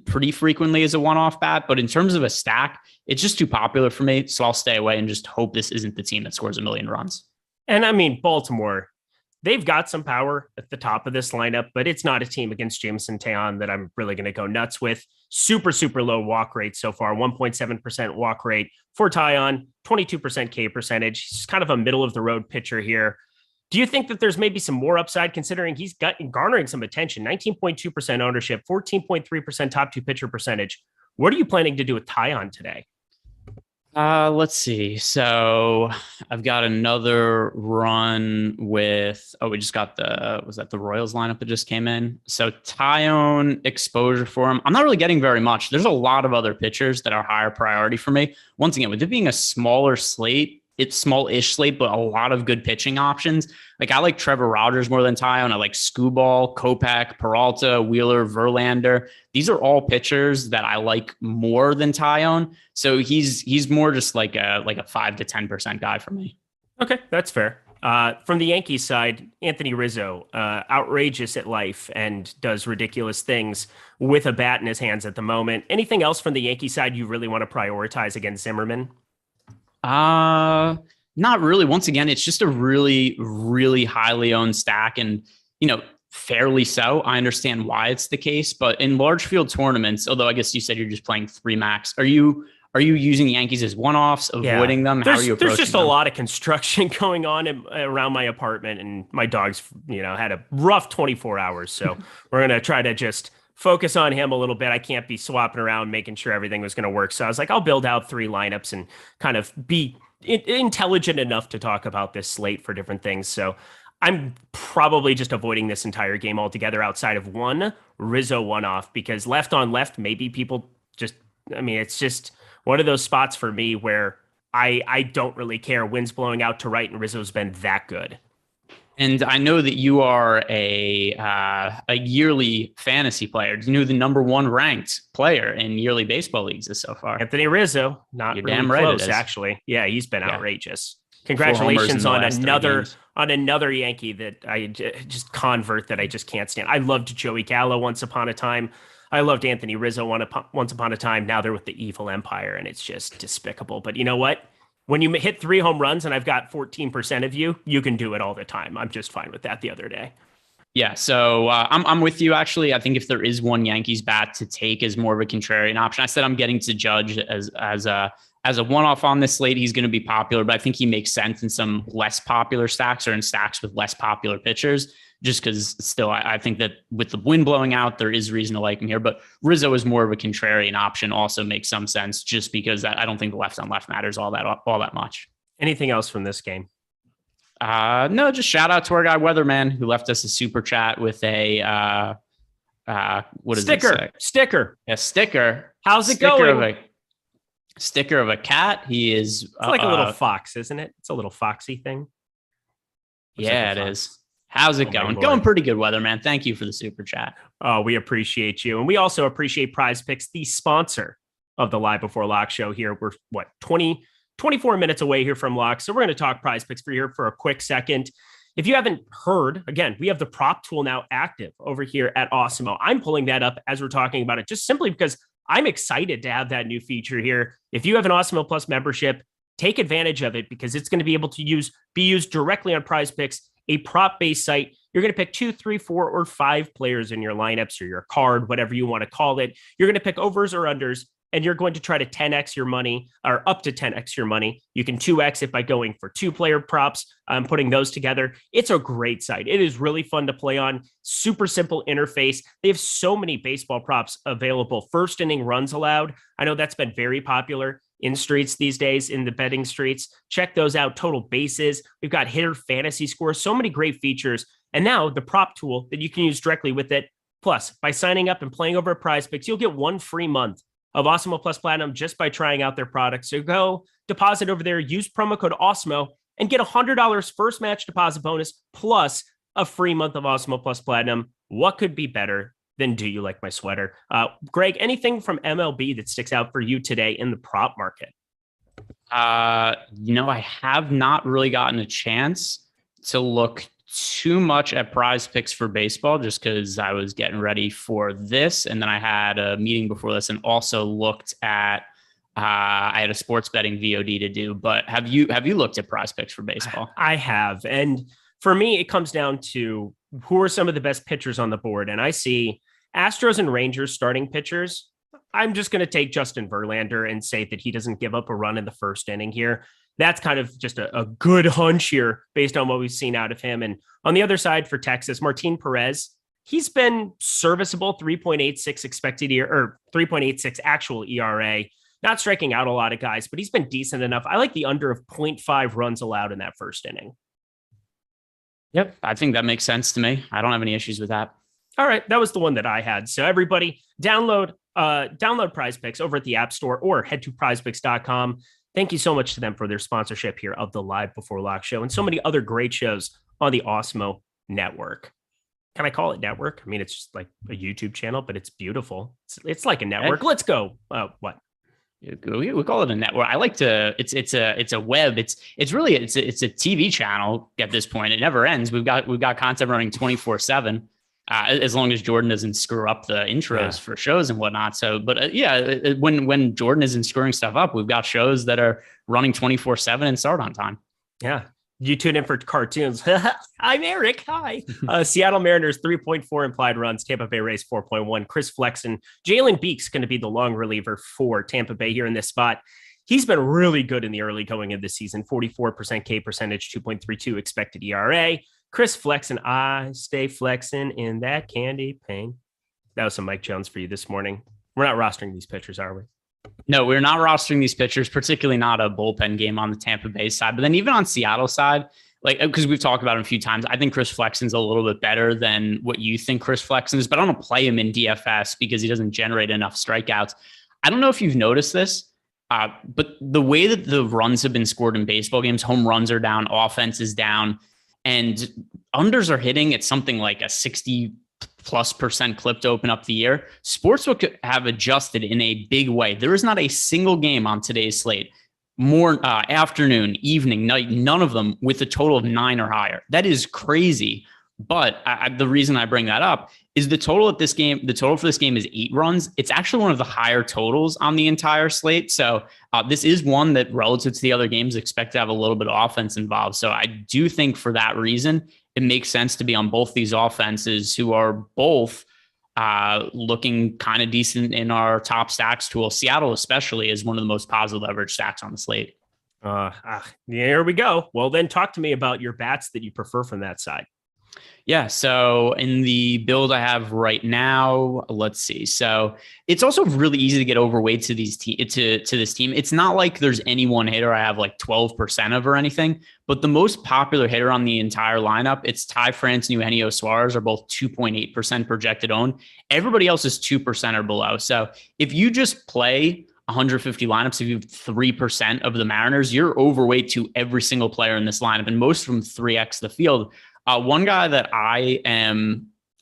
pretty frequently as a one-off bat. But in terms of a stack, it's just too popular for me. So I'll stay away and just hope this isn't the team that scores a million runs. And I mean, Baltimore, they've got some power at the top of this lineup, but it's not a team against Jameson Taillon that I'm really going to go nuts with. Super, super low walk rate so far, 1.7% walk rate for Taillon, 22% K percentage. He's kind of a middle of the road pitcher here. Do you think that there's maybe some more upside considering he's garnering some attention, 19.2% ownership, 14.3% top 2 pitcher percentage? What are you planning to do with Taillon today? Let's see. So I've got another run with, we just got was that the Royals lineup that just came in? So Taillon exposure for him. I'm not really getting very much. There's a lot of other pitchers that are higher priority for me. Once again, with it being a smaller slate, it's small-ish slate, but a lot of good pitching options. Like I like Trevor Rogers more than Taillon. I like Skubal, Kopech, Peralta, Wheeler, Verlander. These are all pitchers that I like more than Taillon. So he's more just like a 5 to 10% guy for me. Okay, that's fair. From the Yankees side, Anthony Rizzo, outrageous at life and does ridiculous things with a bat in his hands at the moment. Anything else from the Yankee side you really want to prioritize against Zimmerman? Not really. Once again, it's just a really, really highly owned stack, and fairly so. I understand why it's the case, but in large field tournaments, although I guess you said you're just playing 3 max, are you using Yankees as one-offs, avoiding them? How are you approaching There's just them? a lot of construction going on around my apartment, and my dog's had a rough 24 hours, so we're gonna try to just focus on him a little bit. I can't be swapping around, making sure everything was going to work. So I was like, I'll build out 3 lineups and kind of be intelligent enough to talk about this slate for different things. So I'm probably just avoiding this entire game altogether outside of one Rizzo one-off, because left on left, maybe people just, it's just one of those spots for me where I don't really care. Wind's blowing out to right and Rizzo's been that good. And I know that you are a yearly fantasy player. Do you know the number 1 ranked player in yearly baseball leagues is so far? Anthony Rizzo, not You're really damn right close, actually. Yeah, he's been outrageous. Congratulations on another Yankee that I just convert that I just can't stand. I loved Joey Gallo once upon a time. I loved Anthony Rizzo once upon a time. Now they're with the evil empire, and it's just despicable. But you know what? When you hit 3 home runs and I've got 14% of you, you can do it all the time. I'm just fine with that the other day. Yeah, so I'm with you, actually. I think if there is one Yankees bat to take as more of a contrarian option, I said I'm getting to Judge as a one-off on this slate. He's going to be popular, but I think he makes sense in some less popular stacks or in stacks with less popular pitchers, just because still I think that with the wind blowing out, there is reason to like him here. But Rizzo is more of a contrarian option, also makes some sense, just because I don't think the left on left matters all that much. Anything else from this game? No, just shout out to our guy Weatherman, who left us a super chat with a what is sticker? Sticker. A sticker. How's it going? Sticker of a cat. He is it's like a little fox, isn't it? It's a little foxy thing. Yeah, it is. How's it going? Going pretty good, Weatherman. Thank you for the super chat. Oh, we appreciate you. And we also appreciate PrizePicks, the sponsor of the Live Before Lock show here. We're 24 minutes away here from lock. So we're going to talk PrizePicks for a quick second. If you haven't heard, again, we have the prop tool now active over here at Awesemo. I'm pulling that up as we're talking about it, just simply because I'm excited to have that new feature here. If you have an Awesemo Plus membership, take advantage of it, because it's going to be able to be used directly on PrizePicks, a prop-based site. You're going to pick 2, 3, 4, or 5 players in your lineups or your card, whatever you want to call it. You're going to pick overs or unders, and you're going to try to 10x your money, or up to 10x your money. You can 2x it by going for 2-player props, putting those together. It's a great site. It is really fun to play on. Super simple interface. They have so many baseball props available. First inning runs allowed. I know that's been very popular in streets these days, in the betting streets. Check those out. Total bases. We've got hitter fantasy scores. So many great features. And now the prop tool that you can use directly with it. Plus, by signing up and playing over at PrizePicks, you'll get 1 free month of Awesemo Plus Platinum just by trying out their products. So go deposit over there, use promo code Awesemo, and get $100 first match deposit bonus plus a free month of Awesemo Plus Platinum. What could be better than Do You Like My Sweater? Greg, anything from MLB that sticks out for you today in the prop market? I have not really gotten a chance to look too much at PrizePicks for baseball, just because I was getting ready for this. And then I had a meeting before this and also looked at, I had a sports betting VOD to do, but have you looked at PrizePicks for baseball? I have. And for me, it comes down to who are some of the best pitchers on the board. And I see Astros and Rangers starting pitchers. I'm just going to take Justin Verlander and say that he doesn't give up a run in the first inning here. That's kind of just a good hunch here based on what we've seen out of him. And on the other side for Texas, Martin Perez, he's been serviceable, 3.86 expected or 3.86 actual ERA. Not striking out a lot of guys, but he's been decent enough. I like the under of 0.5 runs allowed in that first inning. Yep, I think that makes sense to me. I don't have any issues with that. All right, that was the one that I had. So everybody, download PrizePicks over at the App Store or head to PrizePicks.com. Thank you so much to them for their sponsorship here of the Live Before Lock show and so many other great shows on the Awesemo network. Can I call it network? I mean, it's just like a YouTube channel, but it's beautiful. It's like a network. Let's go. What? We call it a network. I like to. It's a web. It's really a TV channel at this point. It never ends. We've got content running 24/7. As long as Jordan doesn't screw up the intros for shows and whatnot. So, but when Jordan isn't screwing stuff up, we've got shows that are running 24/7 and start on time. Yeah. You tune in for cartoons. I'm Eric. Hi. Seattle Mariners 3.4 implied runs. Tampa Bay Rays 4.1. Chris Flexen. Jalen Beeks going to be the long reliever for Tampa Bay here in this spot. He's been really good in the early going of this season. 44% K percentage, 2.32 expected ERA. Chris Flexen. I stay flexing in that candy paint. That was some Mike Jones for you this morning. We're not rostering these pitchers, are we? No, we're not rostering these pitchers, particularly not a bullpen game on the Tampa Bay side. But then even on Seattle side, like, because we've talked about him a few times, I think Chris Flexen's a little bit better than what you think Chris Flexen is, but I don't play him in DFS because he doesn't generate enough strikeouts. I don't know if you've noticed this, but the way that the runs have been scored in baseball games, home runs are down, offense is down, and unders are hitting at something like a 60+% clip to open up the year. Sportsbook have adjusted in a big way. There is not a single game on today's slate, afternoon, evening, night, none of them with a total of 9 or higher. That is crazy. But the reason I bring that up is the total for this game is 8 runs. It's actually one of the higher totals on the entire slate. So this is one that relative to the other games expect to have a little bit of offense involved. So I do think for that reason, it makes sense to be on both these offenses who are both looking kind of decent in our top stacks tool. Seattle especially is one of the most positive leverage stacks on the slate. Here we go. Well, then talk to me about your bats that you prefer from that side. Yeah. So in the build I have right now, let's see. So it's also really easy to get overweight to these to this team. It's not like there's any one hitter I have like 12% of or anything, but the most popular hitter on the entire lineup, it's Ty France and Eugenio Suarez are both 2.8% projected owned. Everybody else is 2% or below. So if you just play 150 lineups, if you have 3% of the Mariners, you're overweight to every single player in this lineup, and most of them 3x the field. One guy that I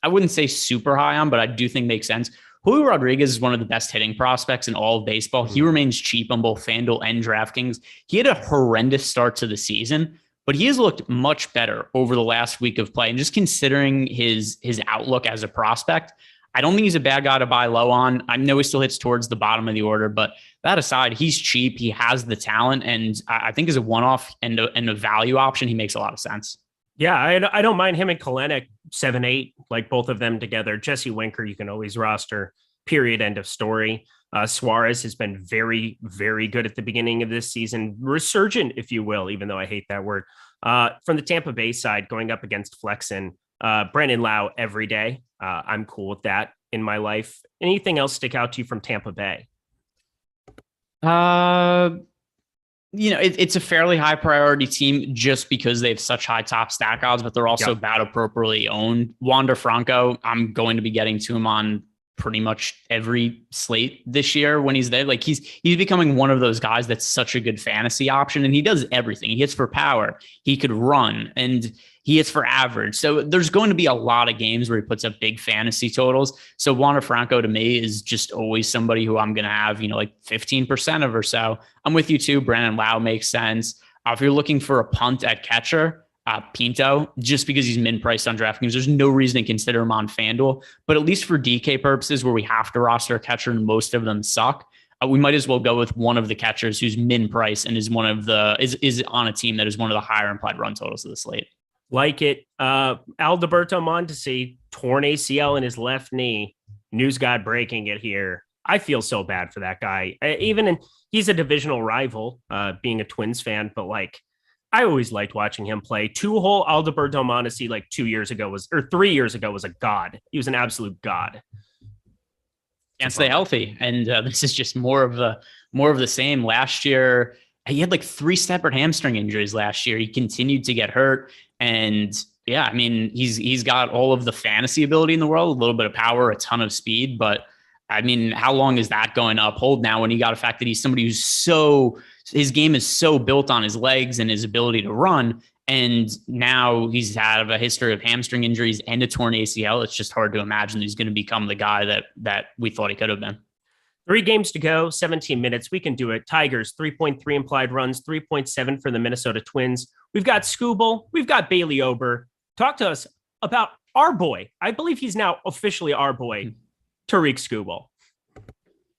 wouldn't say super high on, but I do think makes sense. Julio Rodriguez is one of the best hitting prospects in all of baseball. He remains cheap on both FanDuel and DraftKings. He had a horrendous start to the season, but he has looked much better over the last week of play. And just considering his outlook as a prospect, I don't think he's a bad guy to buy low on. I know he still hits towards the bottom of the order, but that aside, he's cheap. He has the talent, and I think as a one-off and a value option, he makes a lot of sense. Yeah, I don't mind him and Kalenic 7-8, like both of them together. Jesse Winker, you can always roster, period, end of story. Suarez has been very, very good at the beginning of this season. Resurgent, if you will, even though I hate that word. From the Tampa Bay side, going up against Flexen, Brandon Lau every day. I'm cool with that in my life. Anything else stick out to you from Tampa Bay? It's a fairly high priority team just because they have such high top stack odds, but they're also about appropriately owned. Wander Franco, I'm going to be getting to him on pretty much every slate this year when he's there. Like he's becoming one of those guys that's such a good fantasy option, and he does everything. He hits for power, he could run, and he hits for average. So there's going to be a lot of games where he puts up big fantasy totals. So Wander Franco to me is just always somebody who I'm going to have, like 15% of or so. I'm with you too. Brandon Lau makes sense. If you're looking for a punt at catcher, Pinto, just because he's min-priced on DraftKings, there's no reason to consider him on FanDuel. But at least for DK purposes, where we have to roster a catcher and most of them suck, we might as well go with one of the catchers who's min-priced and is is on a team that is one of the higher implied run totals of the slate. Like it. Alberto Mondesi, torn ACL in his left knee. News God breaking it here. I feel so bad for that guy. He's a divisional rival, being a Twins fan, but like I always liked watching him play. 2-hole Alberto Mondesi like 3 years ago was a god. He was an absolute god. Can't stay healthy, and this is just more of the same. Last year, he had like 3 separate hamstring injuries last year. He continued to get hurt, and yeah, I mean, he's got all of the fantasy ability in the world, a little bit of power, a ton of speed, but I mean, how long is that going to uphold now when you got the fact that he's somebody his game is so built on his legs and his ability to run, and now he's had a history of hamstring injuries and a torn ACL. It's just hard to imagine he's going to become the guy that we thought he could have been. 3 games to go, 17 minutes. We can do it. Tigers, 3.3 implied runs, 3.7 for the Minnesota Twins. We've got Skubal. We've got Bailey Ober. Talk to us about our boy. I believe he's now officially our boy, Tarik Skubal.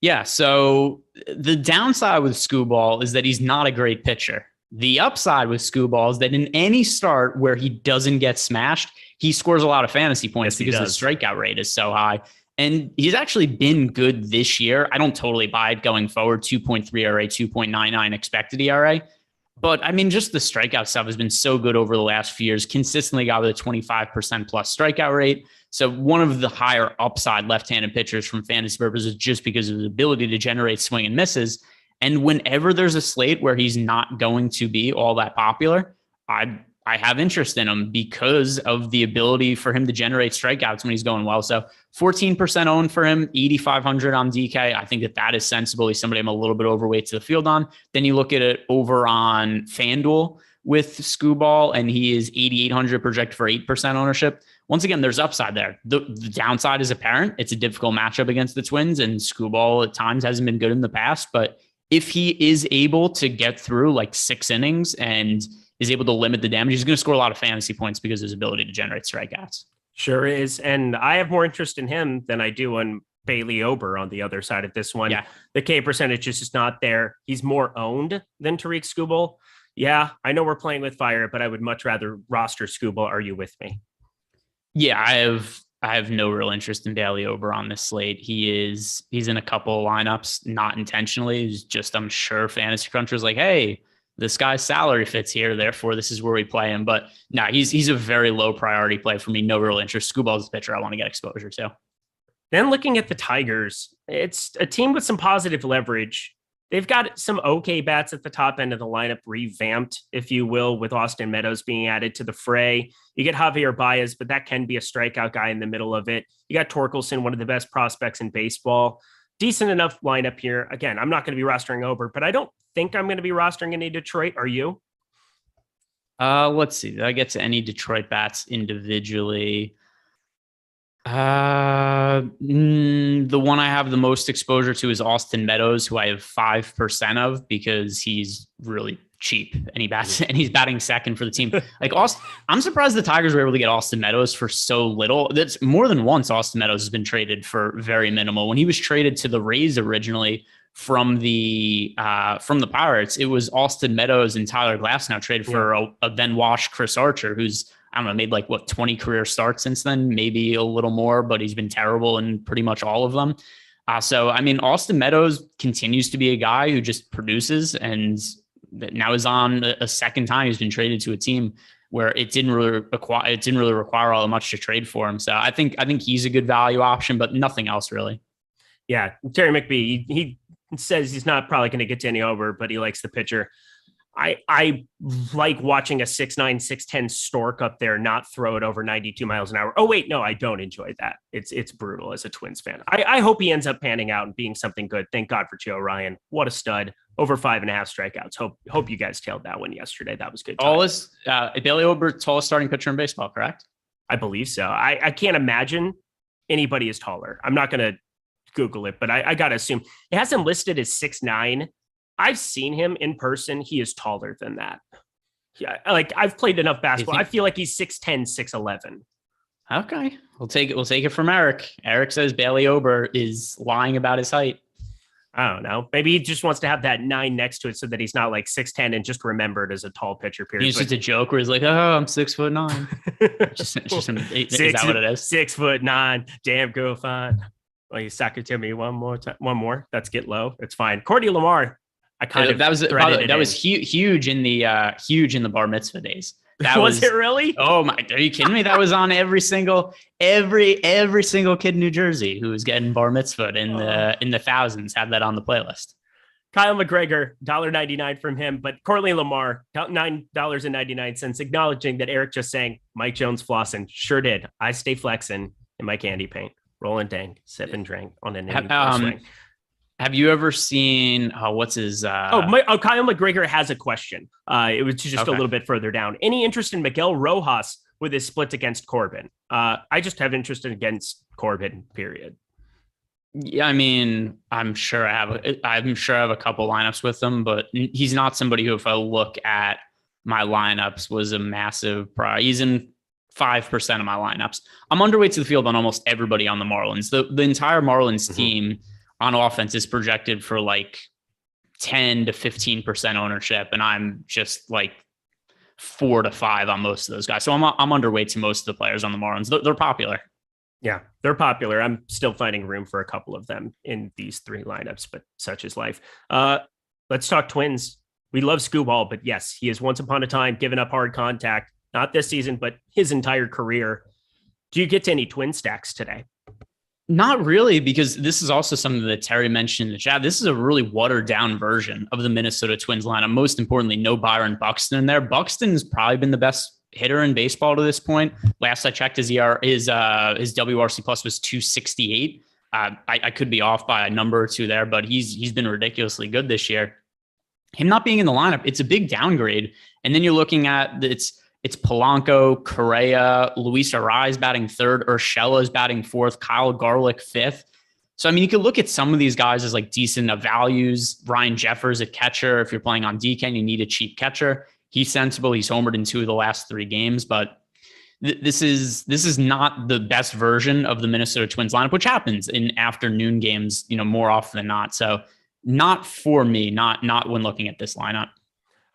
Yeah, so the downside with Skubal is that he's not a great pitcher. The upside with Skubal is that in any start where he doesn't get smashed, he scores a lot of fantasy points because the strikeout rate is so high. And he's actually been good this year. I don't totally buy it going forward. 2.3 ERA, 2.99 expected ERA. But I mean, just the strikeout stuff has been so good over the last few years, consistently got with a 25% plus strikeout rate. So one of the higher upside left-handed pitchers from fantasy purposes, just because of his ability to generate swing and misses. And whenever there's a slate where he's not going to be all that popular, I have interest in him because of the ability for him to generate strikeouts when he's going well. So 14% owned for him, 8,500 on DK. I think that is sensible. He's somebody I'm a little bit overweight to the field on. Then you look at it over on FanDuel with Skubal, and he is 8,800 projected for 8% ownership. Once again, there's upside there. The downside is apparent. It's a difficult matchup against the Twins, and Skubal at times hasn't been good in the past. But if he is able to get through like 6 innings and is able to limit the damage, he's going to score a lot of fantasy points because of his ability to generate strikeouts. Sure is. And I have more interest in him than I do in Bailey Ober on the other side of this one. Yeah. The K percentage is just not there. He's more owned than Tarik Skubal. Yeah, I know we're playing with fire, but I would much rather roster Skubal. Are you with me? Yeah, I have no real interest in Bailey Ober on this slate. He's in a couple of lineups, not intentionally. It's just, I'm sure Fantasy Cruncher's like, hey, this guy's salary fits here, therefore this is where we play him. But no, he's a very low priority play for me. No real interest. Skubal's a pitcher I want to get exposure to. Then looking at the Tigers, it's a team with some positive leverage. They've got some okay bats at the top end of the lineup, revamped, if you will, with Austin Meadows being added to the fray. You get Javier Baez, but that can be a strikeout guy in the middle of it. You got Torkelson, one of the best prospects in baseball. Decent enough lineup here. Again, I'm not going to be rostering Ober, but I don't think I'm going to be rostering any Detroit. Are you? Let's see. Did I get to any Detroit bats individually? The one I have the most exposure to is Austin Meadows, who I have 5% of because he's really cheap and he's batting second for the team. Like I'm surprised the Tigers were able to get Austin Meadows for so little. That's more than once Austin Meadows has been traded for very minimal. When he was traded to the Rays originally from the Pirates, it was Austin Meadows and Tyler Glasnow traded for a then washed Chris Archer, who's, I don't know, made like 20 career starts since then, maybe a little more, but he's been terrible in pretty much all of them. So, I mean, Austin Meadows continues to be a guy who just produces, and now is on a second time he's been traded to a team where it didn't really require all that much to trade for him. So I think he's a good value option, but nothing else really. Yeah. Terry McBee, he says he's not probably going to get to any over, but he likes the pitcher. I like watching a 6'9", 6'10" Stork up there not throw it over 92 miles an hour. Oh, wait, no, I don't enjoy that. It's brutal as a Twins fan. I hope he ends up panning out and being something good. Thank God for Joe Ryan. What a stud. Over 5.5 strikeouts. Hope you guys tailed that one yesterday. That was good. Tallest, Bailey Ober, tallest starting pitcher in baseball, correct? I believe so. I can't imagine anybody is taller. I'm not going to Google it, but I got to assume it has him listed as 6'9". I've seen him in person. He is taller than that. Yeah, like I've played enough basketball. I feel like he's 6'10", 6'11". Okay. We'll take it from Eric. Eric says Bailey Ober is lying about his height. I don't know. Maybe he just wants to have that 9 next to it so that he's not like 6'10" and just remembered as a tall pitcher. Period. It's just a joke where he's like, "Oh, I'm 6'9". Is that what it is? 6'9". Damn, go fine. Well, you suck it to me one more time. One more. Let's get low. It's fine. Cordy Lamar. I kind of that was huge in the bar mitzvah days. That was it really? Oh my! Are you kidding me? That was on every single kid in New Jersey who was getting bar mitzvahed in the thousands had that on the playlist. Kyle McGregor, $1.99 from him, but Corley Lamar, $9.99, acknowledging that Eric just sang Mike Jones flossing. Sure did. I stay flexing in my candy paint, rolling dank, sip and drink on an swing. Have you ever seen what's his? Kyle McGregor has a question. It was just a little bit further down. Any interest in Miguel Rojas with his split against Corbin? I just have interest against Corbin. Period. Yeah, I mean, I'm sure I have a couple lineups with him, but he's not somebody who, if I look at my lineups, was a massive priority. He's in 5% of my lineups. I'm underweight to the field on almost everybody on the Marlins. The entire Marlins team on offense is projected for like 10 to 15% ownership, and I'm just like 4 to 5 on most of those guys. So I'm underweight to most of the players on the Marlins. They're popular. Yeah, they're popular. I'm still finding room for a couple of them in these 3 lineups, but such is life. Let's talk Twins. We love Skubal, but yes, he has once upon a time given up hard contact, not this season, but his entire career. Do you get to any Twin stacks today? Not really, because this is also something that Terry mentioned in the chat. This is a really watered down version of the Minnesota Twins lineup. Most importantly, no Byron Buxton in there. Buxton's probably been the best hitter in baseball to this point. Last I checked, his WRC plus was 268. I could be off by a number or two there, but he's been ridiculously good this year. Him not being in the lineup, it's a big downgrade. And then you're looking at it's Polanco, Correa, Luis Arraez batting 3rd, Urshela's batting 4th, Kyle Garlick 5th. So, I mean, you could look at some of these guys as like decent values. Ryan Jeffers at catcher. If you're playing on DK and you need a cheap catcher, he's sensible. He's homered in 2 of the last 3 games, but this is not the best version of the Minnesota Twins lineup, which happens in afternoon games, more often than not. So not for me, not when looking at this lineup.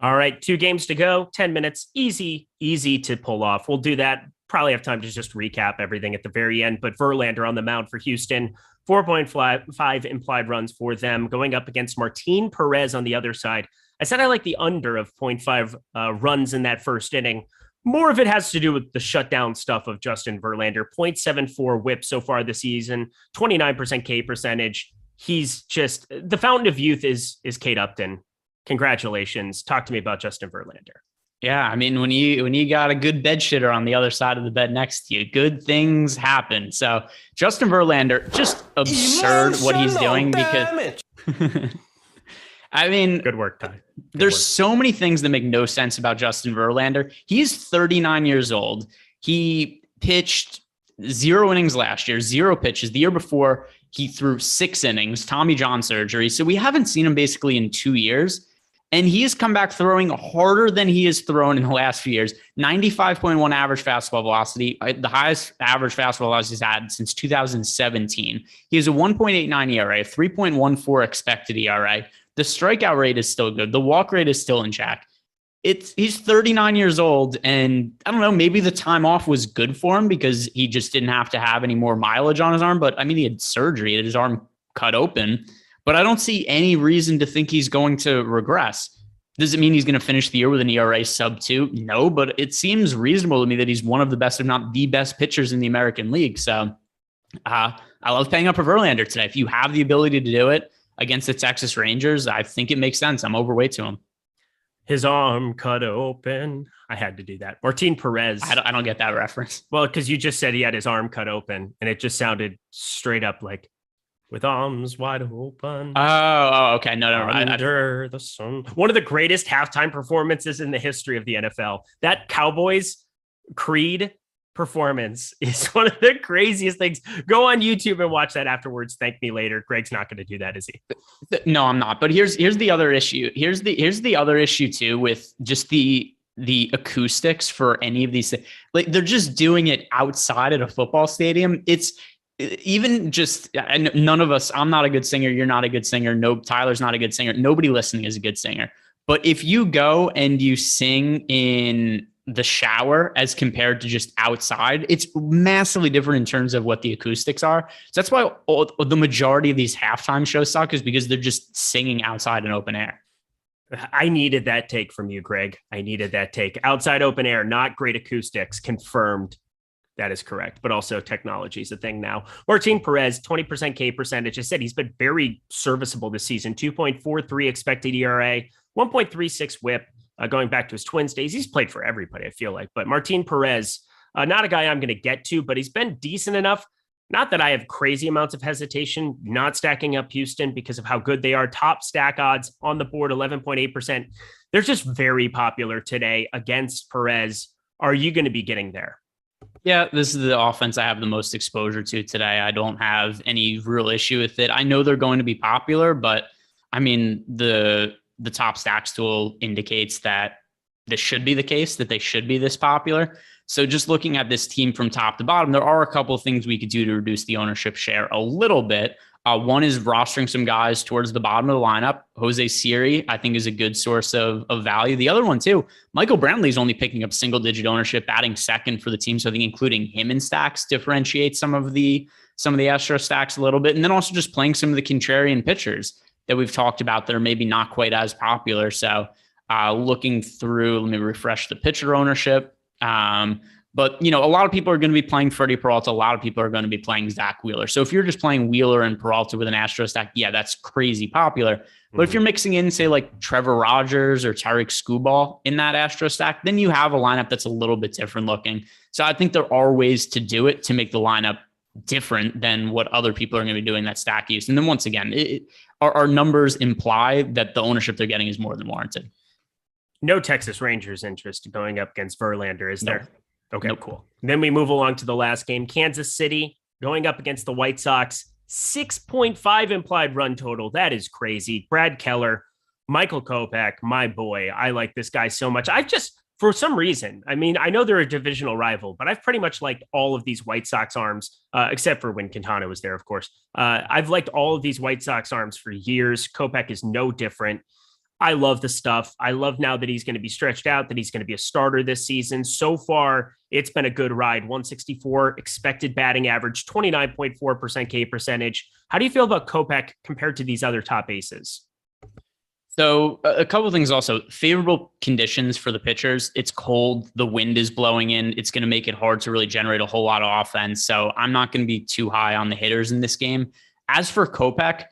All right, 2 games to go, 10 minutes, easy to pull off. We'll do that. Probably have time to just recap everything at the very end, but Verlander on the mound for Houston, 4.5 implied runs for them, going up against Martin Perez on the other side. I said I like the under of 0.5 runs in that first inning. More of it has to do with the shutdown stuff of Justin Verlander. 0.74 whip so far this season, 29% K percentage. He's just the fountain of youth is Kate Upton. Congratulations. Talk to me about Justin Verlander. Yeah, I mean, when you got a good bed shitter on the other side of the bed next to you, good things happen. So Justin Verlander, just absurd what he's doing because I mean, good work, Ty. There's so many things that make no sense about Justin Verlander. He's 39 years old. He pitched 0 innings last year, 0 pitches. The year before, he threw 6 innings, Tommy John surgery. So we haven't seen him basically in 2 years. And he has come back throwing harder than he has thrown in the last few years. 95.1 average fastball velocity, the highest average fastball velocity he's had since 2017. He has a 1.89 ERA, 3.14 expected ERA. The strikeout rate is still good. The walk rate is still in check. He's 39 years old, and I don't know, maybe the time off was good for him because he just didn't have to have any more mileage on his arm. But I mean, he had surgery, he had his arm cut open. But I don't see any reason to think he's going to regress. Does it mean he's going to finish the year with an ERA sub 2? No, but it seems reasonable to me that he's one of the best, if not the best pitchers in the American League. So I love paying up for Verlander today. If you have the ability to do it against the Texas Rangers, I think it makes sense. I'm overweight to him. His arm cut open. I had to do that. Martin Perez. I don't get that reference. Well, because you just said he had his arm cut open, and it just sounded straight up like, with arms wide open. Oh, okay. No. Under the sun. One of the greatest halftime performances in the history of the NFL. That Cowboys Creed performance is one of the craziest things. Go on YouTube and watch that afterwards. Thank me later. Greg's not going to do that, is he? No, I'm not. But here's the other issue. Here's the other issue too with just the acoustics for any of these things. Like, they're just doing it outside at a football stadium. It's even just none of us. I'm not a good singer. You're not a good singer. No, Tyler's not a good singer. Nobody listening is a good singer. But if you go and you sing in the shower as compared to just outside, it's massively different in terms of what the acoustics are. So that's why the majority of these halftime shows suck, is because they're just singing outside in open air. I needed that take from you, Greg. I needed that take. Outside open air, not great acoustics, confirmed. That is correct. But also technology is a thing now. Martin Perez, 20% K percentage. I said he's been very serviceable this season. 2.43 expected ERA, 1.36 whip. Going back to his Twins days, he's played for everybody, I feel like. But Martin Perez, not a guy I'm going to get to, but he's been decent enough. Not that I have crazy amounts of hesitation not stacking up Houston because of how good they are. Top stack odds on the board, 11.8%. They're just very popular today against Perez. Are you going to be getting there? Yeah, this is the offense I have the most exposure to today. I don't have any real issue with it. I know they're going to be popular, but I mean, the top stacks tool indicates that this should be the case, that they should be this popular. So just looking at this team from top to bottom, there are a couple of things we could do to reduce the ownership share a little bit. One is rostering some guys towards the bottom of the lineup. Jose Siri, I think, is a good source of value. The other one, too, Michael Brantley is only picking up single-digit ownership, batting second for the team. So I think including him in stacks differentiates some of the Astro stacks a little bit. And then also just playing some of the contrarian pitchers that we've talked about that are maybe not quite as popular. So looking through, let me refresh the pitcher ownership. But, a lot of people are going to be playing Freddie Peralta. A lot of people are going to be playing Zach Wheeler. So if you're just playing Wheeler and Peralta with an Astro stack, yeah, that's crazy popular. But if you're mixing in, say, like Trevor Rogers or Tyreek Skubal in that Astro stack, then you have a lineup that's a little bit different looking. So I think there are ways to do it to make the lineup different than what other people are going to be doing that stack use. And then once again, our numbers imply that the ownership they're getting is more than warranted. No Texas Rangers interest going up against Verlander, is there? Okay, Nope. Cool. Then we move along to the last game. Kansas City going up against the White Sox. 6.5 implied run total. That is crazy. Brad Keller, Michael Kopech, my boy. I like this guy so much. For some reason, I mean, I know they're a divisional rival, but I've pretty much liked all of these White Sox arms, except for when Quintana was there, of course. I've liked all of these White Sox arms for years. Kopech is no different. I love the stuff. I love now that he's going to be stretched out, that he's going to be a starter this season. So far, it's been a good ride. 164 expected batting average, 29.4% K percentage. How do you feel about Kopech compared to these other top aces? So a couple of things also. Favorable conditions for the pitchers. It's cold. The wind is blowing in. It's going to make it hard to really generate a whole lot of offense. So I'm not going to be too high on the hitters in this game. As for Kopech,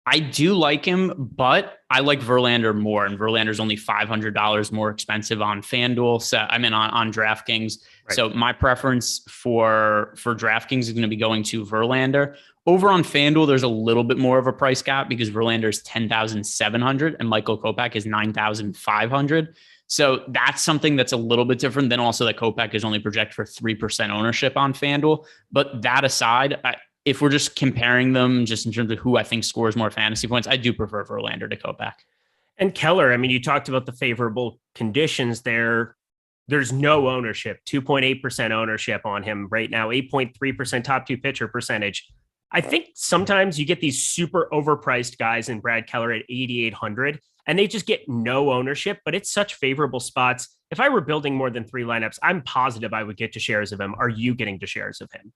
I do like him, but I like Verlander more, and Verlander's only $500 more expensive on FanDuel. So on DraftKings. Right. So my preference for DraftKings is going to be going to Verlander. Over on FanDuel, there's a little bit more of a price gap because Verlander is $10,700 and Michael Kopech is $9,500. So that's something that's a little bit different than also that Kopech is only projected for 3% ownership on FanDuel. But that aside, if we're just comparing them just in terms of who I think scores more fantasy points, I do prefer Verlander to Kopech. And Keller, I mean, you talked about the favorable conditions there. There's no ownership, 2.8% ownership on him right now, 8.3% top two pitcher percentage. I think sometimes you get these super overpriced guys in Brad Keller at 8,800 and they just get no ownership, but it's such favorable spots. If I were building more than 3 lineups, I'm positive I would get to shares of him. Are you getting to shares of him?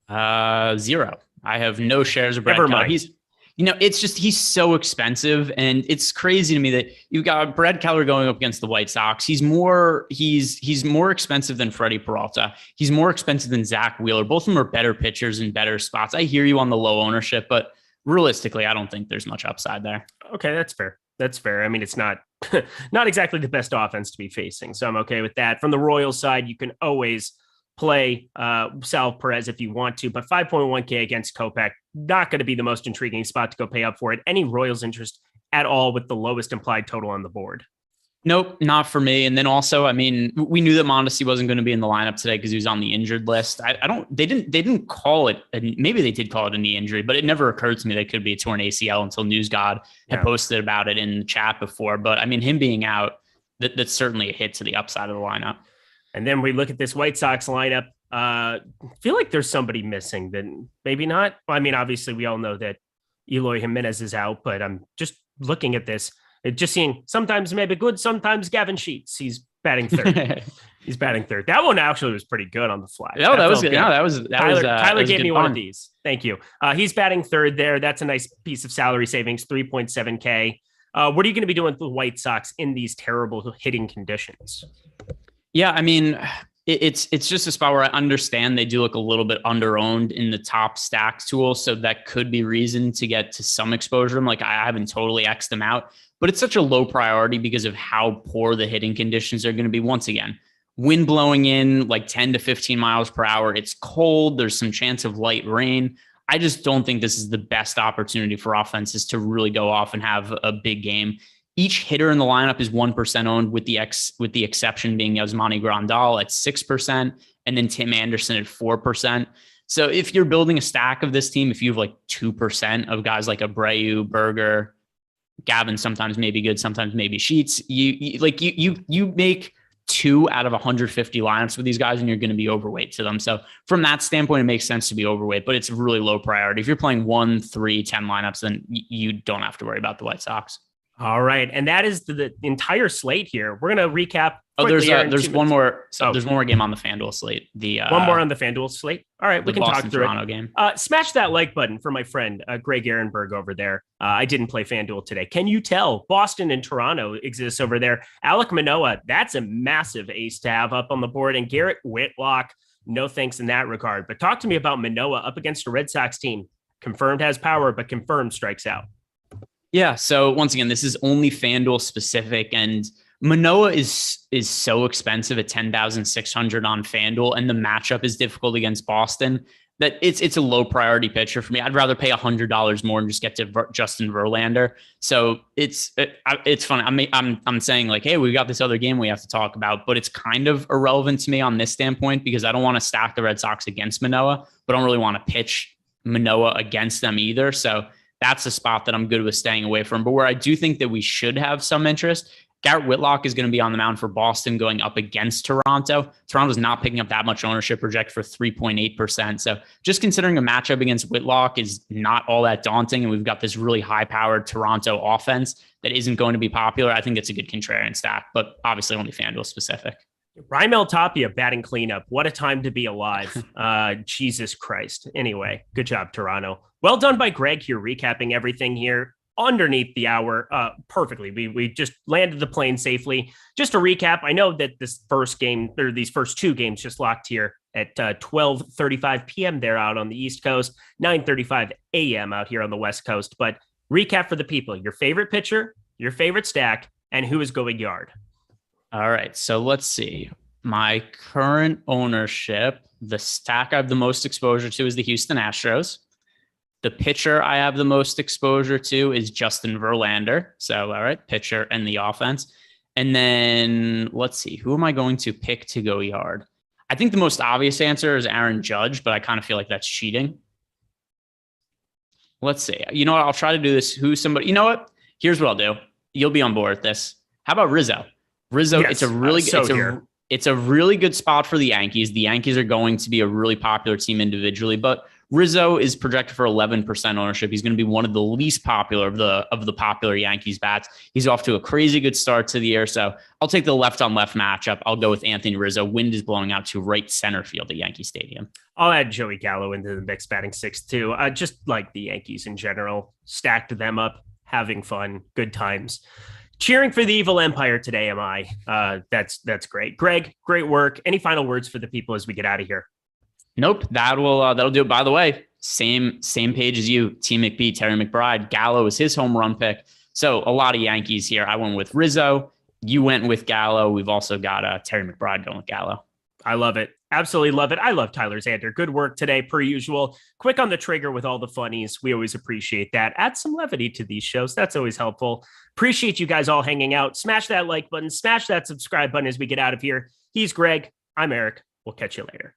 0. I have no shares of Brad Keller. He's so expensive, and it's crazy to me that you've got Brad Keller going up against the White Sox. He's more expensive than Freddie Peralta. He's more expensive than Zach Wheeler. Both of them are better pitchers in better spots. I hear you on the low ownership, but realistically, I don't think there's much upside there. Okay, that's fair. That's fair. I mean, it's not exactly the best offense to be facing, so I'm okay with that. From the Royals side, you can always play Sal Perez if you want to, but 5.1K against Kopech, not going to be the most intriguing spot to go pay up for it. Any Royals interest at all with the lowest implied total on the board? Nope, not for me. And then also, I mean, we knew that Mondesi wasn't going to be in the lineup today because he was on the injured list. They didn't call it, maybe they did call it a knee injury, but it never occurred to me that it could be a torn ACL until News God had posted about it in the chat before. But I mean, him being out, that's certainly a hit to the upside of the lineup. And then we look at this White Sox lineup. Feel like there's somebody missing, then maybe not. I mean, obviously we all know that Eloy Jimenez is out, but I'm just looking at this. It just seeing sometimes maybe good, sometimes Gavin Sheets. He's batting third. He's batting third. That one actually was pretty good on the fly. No, that was good. No, Tyler gave me one of these. Thank you. He's batting third there. That's a nice piece of salary savings, 3.7K. What are you going to be doing with the White Sox in these terrible hitting conditions? Yeah, I mean, it's just a spot where I understand they do look a little bit under-owned in the top stacks tool, so that could be reason to get to some exposure. Like, I haven't totally X'd them out, but it's such a low priority because of how poor the hitting conditions are going to be. Once again, wind blowing in like 10 to 15 miles per hour. It's cold. There's some chance of light rain. I just don't think this is the best opportunity for offenses to really go off and have a big game. Each hitter in the lineup is 1% owned, with the exception being Yasmani Grandal at 6%, and then Tim Anderson at 4%. So if you're building a stack of this team, if you have like 2% of guys like Abreu, Berger, Gavin, sometimes maybe good, sometimes maybe Sheets, you make 2 out of 150 lineups with these guys, and you're going to be overweight to them. So from that standpoint, it makes sense to be overweight, but it's really low priority. If you're playing 1, 3, 10 lineups, then you don't have to worry about the White Sox. All right. And that is the entire slate here. We're going to recap. There's one more. There's one more game on the FanDuel slate. One more on the FanDuel slate. All right. We can Boston, talk through Toronto it. Game. Smash that like button for my friend, Greg Ehrenberg over there. I didn't play FanDuel today. Can you tell Boston and Toronto exists over there? Alek Manoah, that's a massive ace to have up on the board. And Garrett Whitlock, no thanks in that regard. But talk to me about Manoah up against a Red Sox team. Confirmed has power, but confirmed strikes out. Yeah. So once again, this is only FanDuel specific, and Manoah is so expensive at 10,600 on FanDuel, and the matchup is difficult against Boston that it's a low priority pitcher for me. I'd rather pay $100 more and just get to Justin Verlander. So it's funny. I'm saying like, hey, we got this other game we have to talk about, but it's kind of irrelevant to me on this standpoint because I don't want to stack the Red Sox against Manoah, but I don't really want to pitch Manoah against them either. So that's a spot that I'm good with staying away from. But where I do think that we should have some interest, Garrett Whitlock is going to be on the mound for Boston going up against Toronto. Toronto's not picking up that much ownership, project for 3.8%. So just considering a matchup against Whitlock is not all that daunting, and we've got this really high-powered Toronto offense that isn't going to be popular, I think it's a good contrarian stack, but obviously only FanDuel specific. Raimel Tapia batting cleanup. What a time to be alive. Jesus Christ. Anyway, good job, Toronto. Well done by Greg here, recapping everything here underneath the hour perfectly. We just landed the plane safely. Just to recap, I know that this first game, or these first 2 games just locked here at 12:35 p.m. there out on the East Coast, 9:35 a.m. out here on the West Coast. But recap for the people, your favorite pitcher, your favorite stack, and who is going yard. All right, so let's see. My current ownership, the stack I have the most exposure to is the Houston Astros. The pitcher I have the most exposure to is Justin Verlander. So, all right, pitcher and the offense. And then let's see, who am I going to pick to go yard? I think the most obvious answer is Aaron Judge, but I kind of feel like that's cheating. Let's see. You know what? I'll try to do this. You know what? Here's what I'll do. You'll be on board with this. How about Rizzo? Rizzo, yes, it's a really good spot for the Yankees. The Yankees are going to be a really popular team individually, but Rizzo is projected for 11% ownership. He's going to be one of the least popular of the popular Yankees bats. He's off to a crazy good start to the year. So I'll take the left on left matchup. I'll go with Anthony Rizzo. Wind is blowing out to right center field at Yankee Stadium. I'll add Joey Gallo into the mix, batting 6th too. Just like the Yankees in general, stacked them up, having fun, good times. Cheering for the evil empire today, am I? That's great. Greg, great work. Any final words for the people as we get out of here? Nope. That'll do it. By the way, same page as you, T. McBee, Terry McBride. Gallo is his home run pick. So a lot of Yankees here. I went with Rizzo. You went with Gallo. We've also got Terry McBride going with Gallo. I love it. Absolutely love it. I love Tyler Xander. Good work today, per usual. Quick on the trigger with all the funnies. We always appreciate that. Add some levity to these shows. That's always helpful. Appreciate you guys all hanging out. Smash that like button. Smash that subscribe button as we get out of here. He's Greg. I'm Eric. We'll catch you later.